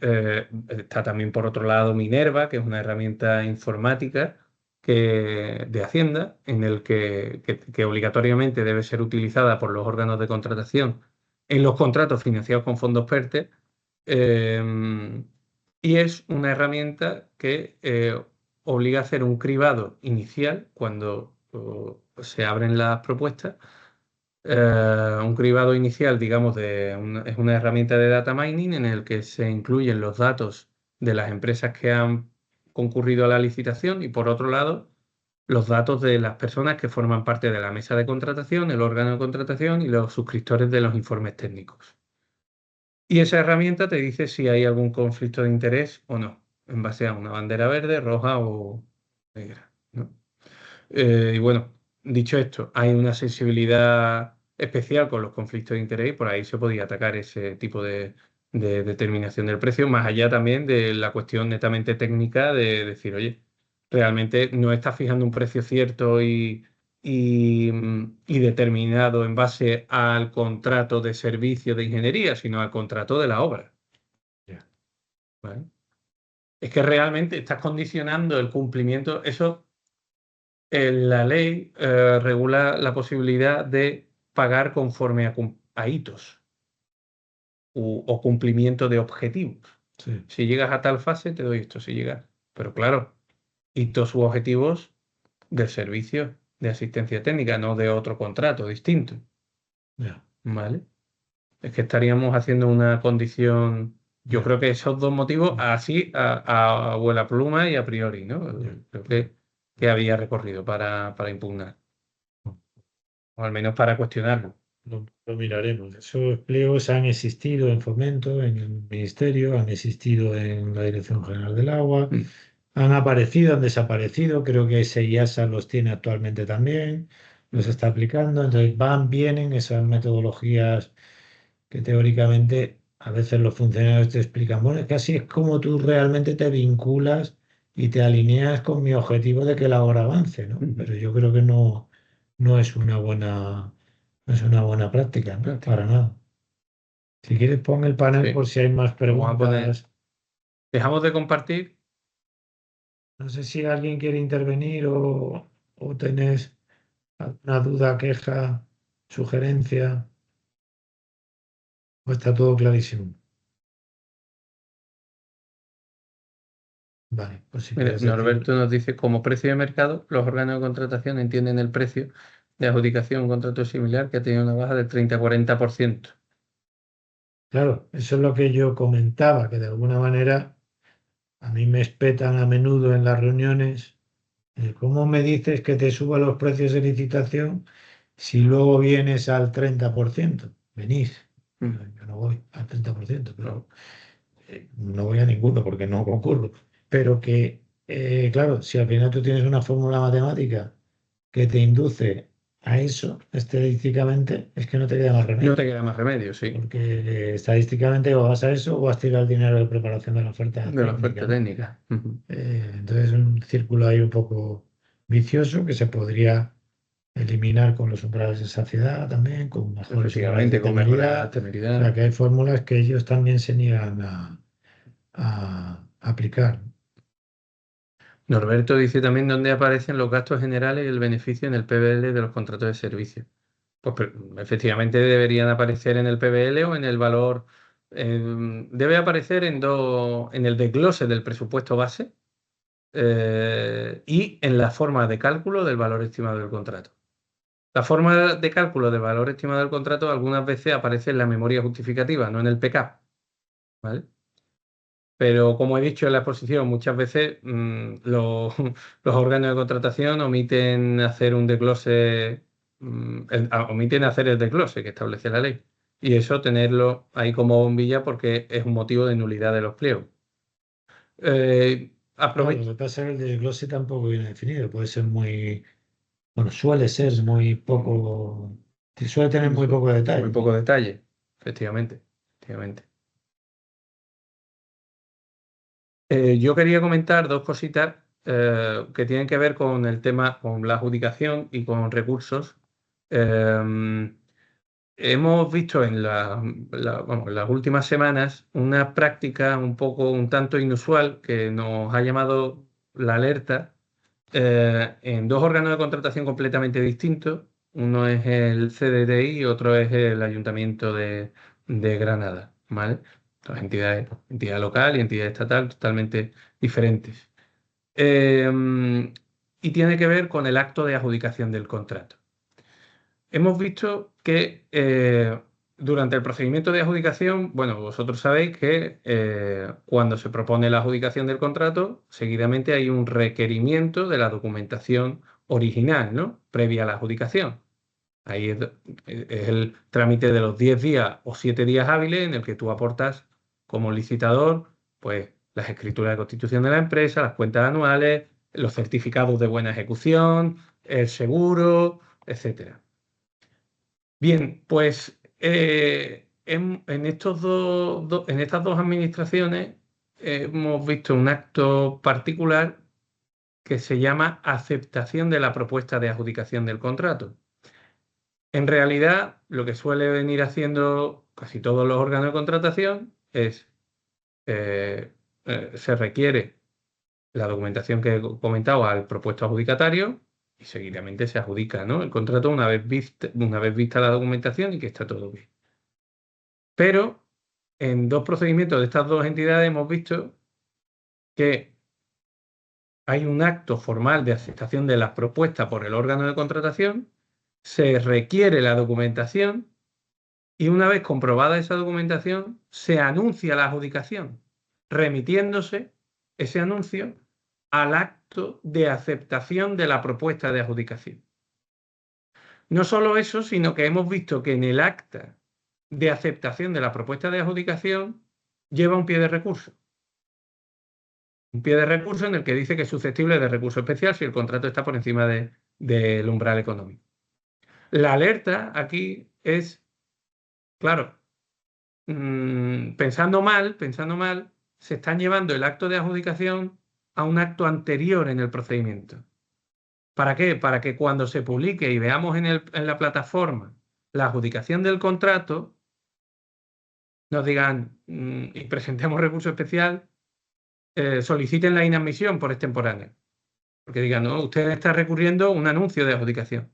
está también por otro lado Minerva, que es una herramienta informática de Hacienda, en el que obligatoriamente debe ser utilizada por los órganos de contratación en los contratos financiados con fondos PERTE, y es una herramienta que obliga a hacer un cribado inicial cuando se abren las propuestas. Un cribado inicial, digamos, es una herramienta de data mining en el que se incluyen los datos de las empresas que han concurrido a la licitación y, por otro lado, los datos de las personas que forman parte de la mesa de contratación, el órgano de contratación y los suscriptores de los informes técnicos. Y esa herramienta te dice si hay algún conflicto de interés o no, en base a una bandera verde, roja o negra, ¿no? Y bueno, dicho esto, hay una sensibilidad especial con los conflictos de interés y por ahí se podía atacar ese tipo de determinación del precio, más allá también de la cuestión netamente técnica de decir, oye, realmente no estás fijando un precio cierto y determinado en base al contrato de servicio de ingeniería, sino al contrato de la obra. ¿Vale? Es que realmente estás condicionando el cumplimiento. Eso, la ley regula la posibilidad de pagar conforme a hitos o cumplimiento de objetivos. Sí. Si llegas a tal fase, te doy esto. Si llegas. Pero claro, hitos u objetivos del servicio de asistencia técnica, no de otro contrato distinto. Ya. ¿Vale? Es que estaríamos haciendo una condición. Yo Ya. creo que esos dos motivos, así a vuela pluma y a priori, ¿no? Ya. Creo que había recorrido para impugnar, o al menos para cuestionarlo. Lo miraremos. Esos pliegos han existido en Fomento, en el Ministerio, han existido en la Dirección General del Agua, Mm. han aparecido, han desaparecido. Creo que SEIASA los tiene actualmente también, los está aplicando. Entonces van, vienen esas metodologías que teóricamente a veces los funcionarios te explican, bueno, es que así es como tú realmente te vinculas y te alineas con mi objetivo de que la obra avance, ¿no? Pero yo creo que no es una buena, no es una buena práctica, ¿no? Práctica. Para nada. Si quieres, pon el panel Sí. por si hay más Vamos a poner. preguntas. Dejamos de compartir. No sé si alguien quiere intervenir o tenés alguna duda, queja, sugerencia, o está todo clarísimo. Vale, pues si Mira, quieres decir. Norberto nos dice, como precio de mercado, los órganos de contratación entienden el precio de adjudicación un contrato similar que ha tenido una baja del 30-40%. Claro, eso es lo que yo comentaba, que de alguna manera a mí me espetan a menudo en las reuniones. ¿Cómo me dices que te suba los precios de licitación si luego vienes al 30%? Venís. Yo no voy al 30%, pero no voy a ninguno porque no concurro. Pero que, claro, si al final tú tienes una fórmula matemática que te induce a eso estadísticamente, es que no te queda más remedio. No te queda más remedio, sí, Porque estadísticamente o vas a eso o vas a tirar el dinero de preparación de la oferta de la técnica, oferta ¿no? técnica. Ujú. Entonces es un círculo ahí un poco vicioso que se podría eliminar con los umbrales de saciedad también, con mejores umbrales de Efectivamente, con mejora temeridad. O sea, temeridad. que hay fórmulas que ellos también se niegan a aplicar. Norberto dice también dónde aparecen los gastos generales y el beneficio en el PBL de los contratos de servicio. Pues efectivamente deberían aparecer en el PBL o en el valor. Debe aparecer en el desglose del presupuesto base y en la forma de cálculo del valor estimado del contrato. La forma de cálculo del valor estimado del contrato algunas veces aparece en la memoria justificativa, no en el PK, ¿vale? Pero como he dicho en la exposición, muchas veces los órganos de contratación omiten hacer un desglose, omiten hacer el desglose que establece la ley. Y eso tenerlo ahí como bombilla porque es un motivo de nulidad de los pliegos. Claro, lo que pasa es que el desglose tampoco viene definido, puede ser muy, bueno, suele ser muy poco, suele tener muy poco Muy detalle. poco detalle, efectivamente, efectivamente. Yo quería comentar dos cositas que tienen que ver con el tema, con la adjudicación y con recursos. Hemos visto en vamos, en las últimas semanas una práctica un tanto inusual que nos ha llamado la alerta en dos órganos de contratación completamente distintos. Uno es el CDTI y otro es el Ayuntamiento de Granada, ¿vale? Dos entidades, entidad local y entidad estatal totalmente diferentes. Y tiene que ver con el acto de adjudicación del contrato. Hemos visto que durante el procedimiento de adjudicación, bueno, vosotros sabéis que cuando se propone la adjudicación del contrato, seguidamente hay un requerimiento de la documentación original, ¿no? Previa a la adjudicación. Ahí es el trámite de los 10 días o 7 días hábiles en el que tú aportas como licitador, pues las escrituras de constitución de la empresa, las cuentas anuales, los certificados de buena ejecución, el seguro, etcétera. Bien, pues en estas dos administraciones hemos visto un acto particular que se llama aceptación de la propuesta de adjudicación del contrato. En realidad, lo que suele venir haciendo casi todos los órganos de contratación es se requiere la documentación que he comentado al propuesto adjudicatario y seguidamente se adjudica, ¿no? El contrato una vez vista la documentación y que está todo bien. Pero en dos procedimientos de estas dos entidades hemos visto que hay un acto formal de aceptación de las propuestas por el órgano de contratación, se requiere la documentación y una vez comprobada esa documentación, se anuncia la adjudicación, remitiéndose ese anuncio al acto de aceptación de la propuesta de adjudicación. No solo eso, sino que hemos visto que en el acta de aceptación de la propuesta de adjudicación lleva un pie de recurso. Un pie de recurso en el que dice que es susceptible de recurso especial si el contrato está por encima del umbral económico. La alerta aquí es, claro, pensando mal, se están llevando el acto de adjudicación a un acto anterior en el procedimiento. ¿Para qué? Para que cuando se publique y veamos en la plataforma la adjudicación del contrato, nos digan y presentemos recurso especial, soliciten la inadmisión por extemporáneo. Porque digan, no, usted está recurriendo a un anuncio de adjudicación.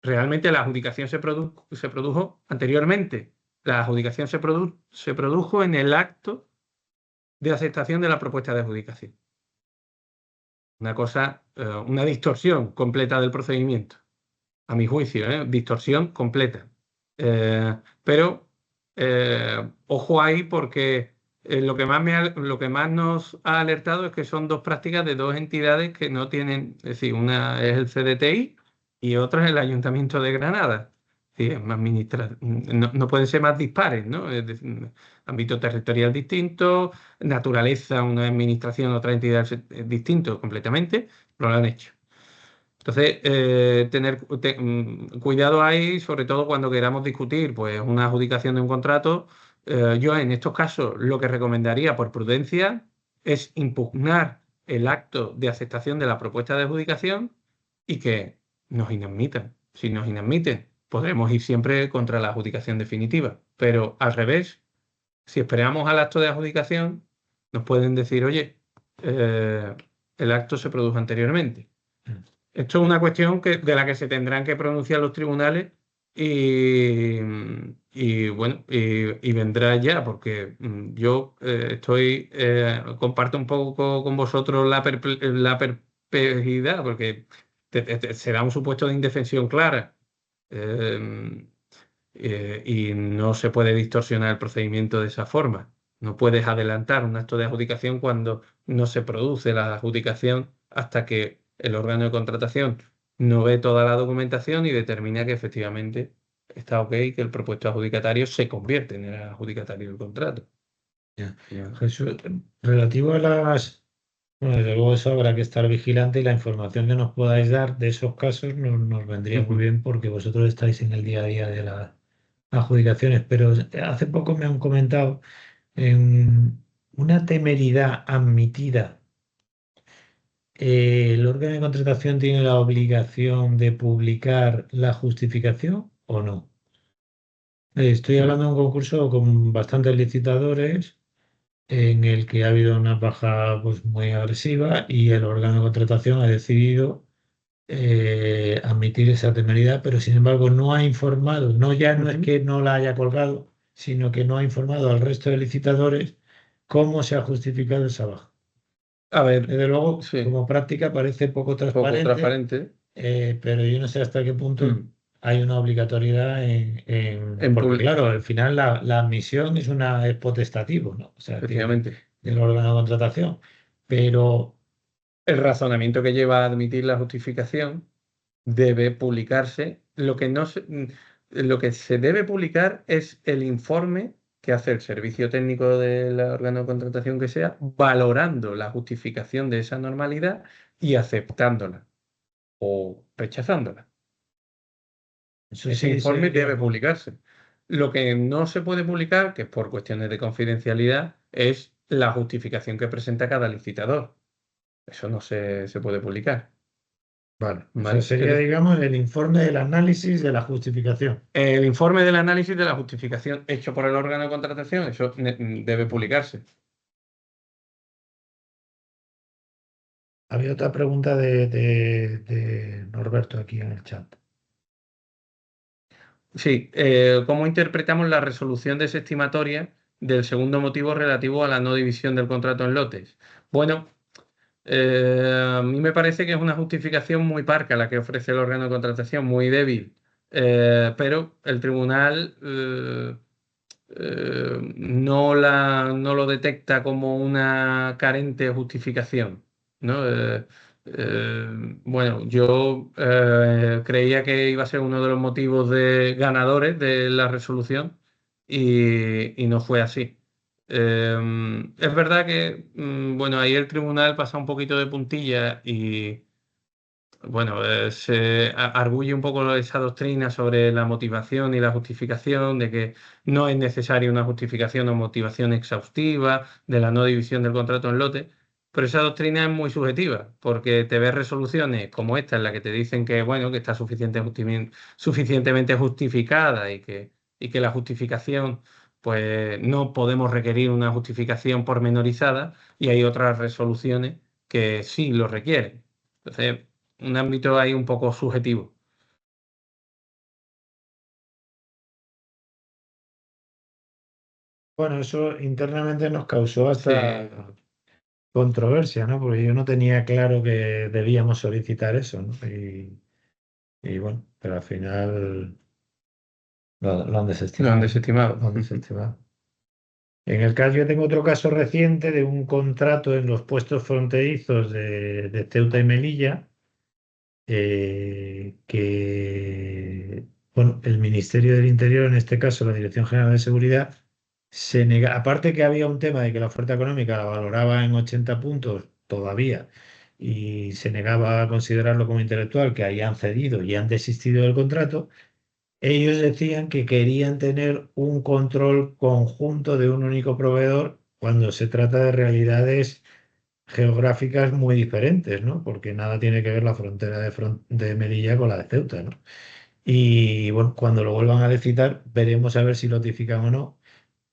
Realmente la adjudicación se produjo anteriormente. La adjudicación se produjo en el acto de aceptación de la propuesta de adjudicación. Una cosa, una distorsión completa del procedimiento, a mi juicio, distorsión completa. Pero ojo ahí porque lo que más nos ha alertado es que son dos prácticas de dos entidades que no tienen, es decir, una es el CDTI y otra es el Ayuntamiento de Granada. Sí, no pueden ser más dispares, ¿no? Es decir, ámbito territorial distinto, naturaleza, una administración, otra entidad distinto completamente, pero lo han hecho. Entonces, tener cuidado ahí, sobre todo cuando queramos discutir pues, una adjudicación de un contrato. Yo en estos casos lo que recomendaría por prudencia es impugnar el acto de aceptación de la propuesta de adjudicación y que nos inadmitan. Si nos inadmiten, podremos ir siempre contra la adjudicación definitiva. Pero al revés, si esperamos al acto de adjudicación, nos pueden decir, oye, el acto se produjo anteriormente. Esto es una cuestión de la que se tendrán que pronunciar los tribunales y bueno, y vendrá ya, porque yo comparto un poco con vosotros la perplejidad, porque será un supuesto de indefensión clara y no se puede distorsionar el procedimiento de esa forma. No puedes adelantar un acto de adjudicación cuando no se produce la adjudicación hasta que el órgano de contratación no ve toda la documentación y determina que efectivamente está ok, que el propuesto adjudicatario se convierte en el adjudicatario del contrato. Ya. Jesús, relativo a bueno, desde luego eso habrá que estar vigilante y la información que nos podáis dar de esos casos nos vendría muy bien porque vosotros estáis en el día a día de las adjudicaciones. Pero hace poco me han comentado una temeridad admitida. ¿El órgano de contratación tiene la obligación de publicar la justificación o no? Estoy hablando de un concurso con bastantes licitadores en el que ha habido una baja pues, muy agresiva y el órgano de contratación ha decidido admitir esa temeridad, pero sin embargo no ha informado, no es que no la haya colgado, sino que no ha informado al resto de licitadores cómo se ha justificado esa baja. A ver, desde luego, sí, como práctica parece poco poco transparente, pero yo no sé hasta qué punto hay una obligatoriedad porque claro, al final la admisión es potestativo, ¿no? O sea, efectivamente. del órgano de contratación, pero El razonamiento que lleva a admitir la justificación debe publicarse. Lo que se debe publicar es el informe que hace el servicio técnico del órgano de contratación que sea, valorando la justificación de esa normalidad y aceptándola o rechazándola. Ese informe debe publicarse. Lo que no se puede publicar, que es por cuestiones de confidencialidad, es la justificación que presenta cada licitador. Eso no se puede publicar. Vale. Eso sería, digamos, el informe del análisis de la justificación. El informe del análisis de la justificación hecho por el órgano de contratación, eso debe publicarse. Había otra pregunta de Norberto aquí en el chat. Sí, ¿cómo interpretamos la resolución desestimatoria del segundo motivo relativo a la no división del contrato en lotes? Bueno, A mí me parece que es una justificación muy parca la que ofrece el órgano de contratación, muy débil. Pero el tribunal no lo detecta como una carente justificación, ¿no? Bueno, yo creía que iba a ser uno de los motivos de ganadores de la resolución y no fue así. Es verdad que, bueno, ahí el tribunal pasa un poquito de puntilla y, bueno, se arguye un poco esa doctrina sobre la motivación y la justificación, de que no es necesaria una justificación o motivación exhaustiva de la no división del contrato en lote, pero esa doctrina es muy subjetiva, porque te ves resoluciones como esta en la que te dicen que, bueno, que está suficientemente justificada y que la justificación, pues no podemos requerir una justificación pormenorizada, y hay otras resoluciones que sí lo requieren. Entonces, un ámbito ahí un poco subjetivo. Bueno, eso internamente nos causó Sí, hasta controversia, ¿no? Porque yo no tenía claro que debíamos solicitar eso, ¿no? Y bueno, pero al final lo han lo han desestimado, ¿no? desestimado. Lo han desestimado. En el caso, yo tengo otro caso reciente de un contrato en los puestos fronterizos de Ceuta y Melilla, que, bueno, el Ministerio del Interior, en este caso la Dirección General de Seguridad, aparte que había un tema de que la oferta económica la valoraba en 80 puntos todavía y se negaba a considerarlo como intelectual, que ahí han cedido y han desistido del contrato. Ellos decían que querían tener un control conjunto de un único proveedor cuando se trata de realidades geográficas muy diferentes, ¿no? Porque nada tiene que ver la frontera de Melilla con la de Ceuta, ¿no? Y bueno, cuando lo vuelvan a licitar, veremos a ver si notifican o no,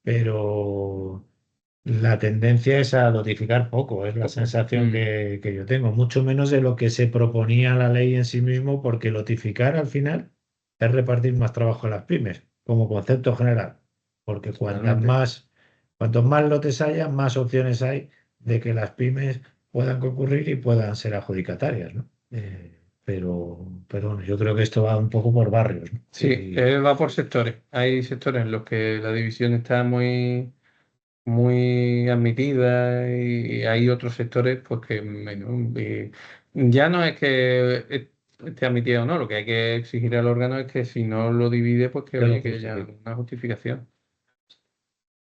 pero la tendencia es a notificar poco, es la sensación Mm. que yo tengo, mucho menos de lo que se proponía la ley en sí mismo, porque notificar al final es repartir más trabajo a las pymes, como concepto general, porque Totalmente. cuantos más lotes haya, más opciones hay de que las pymes puedan concurrir y puedan ser adjudicatarias, ¿no? Pero bueno, yo creo que esto va un poco por barrios, ¿no? Sí, va por sectores. Hay sectores en los que la división está muy, muy admitida y hay otros sectores pues que menos. Y ya no es que esté admitida o no, lo que hay que exigir al órgano es que si no lo divide, pues que, que lo oye, que haya justifique. una justificación.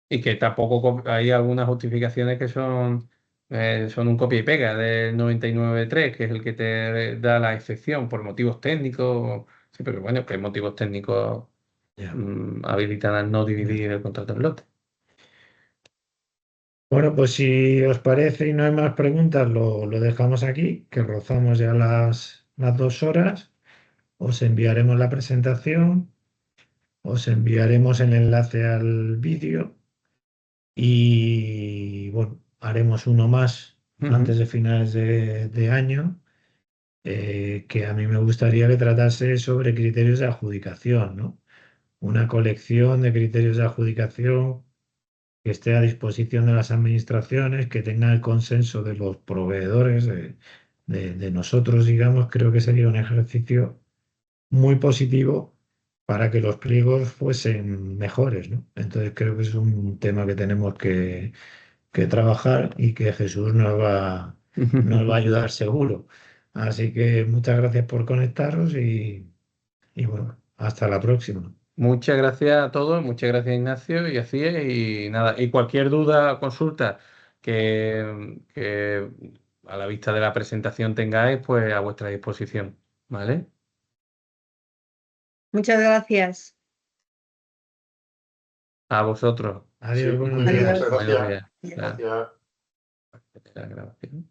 Y que tampoco hay algunas justificaciones que son un copia y pega del 99.3, que es el que te da la excepción por motivos técnicos. Sí, pero bueno, que motivos técnicos Ya. habilitan a no Ya. dividir el contrato en lote. Bueno, pues si os parece y no hay más preguntas, lo dejamos aquí, que rozamos ya las 2 horas. Os enviaremos la presentación, os enviaremos el enlace al vídeo y bueno, haremos uno más Ujú, antes de finales de año, que a mí me gustaría que tratase sobre criterios de adjudicación, ¿no? Una colección de criterios de adjudicación que esté a disposición de las administraciones, que tenga el consenso de los proveedores, de nosotros, digamos. Creo que sería un ejercicio muy positivo para que los pliegos fuesen mejores, ¿no? Entonces creo que es un tema que tenemos que trabajar y que Jesús nos va a ayudar seguro. Así que muchas gracias por conectaros y bueno, hasta la próxima. Muchas gracias a todos, muchas gracias Ignacio y así es, y nada, y cualquier duda o consulta que a la vista de la presentación tengáis, pues a vuestra disposición, ¿vale? Muchas gracias. A vosotros. Adiós, Sí, buenos muy bien, días. muchas Adiós. Buenos gracias. días. Adiós. La Gracias. la grabación.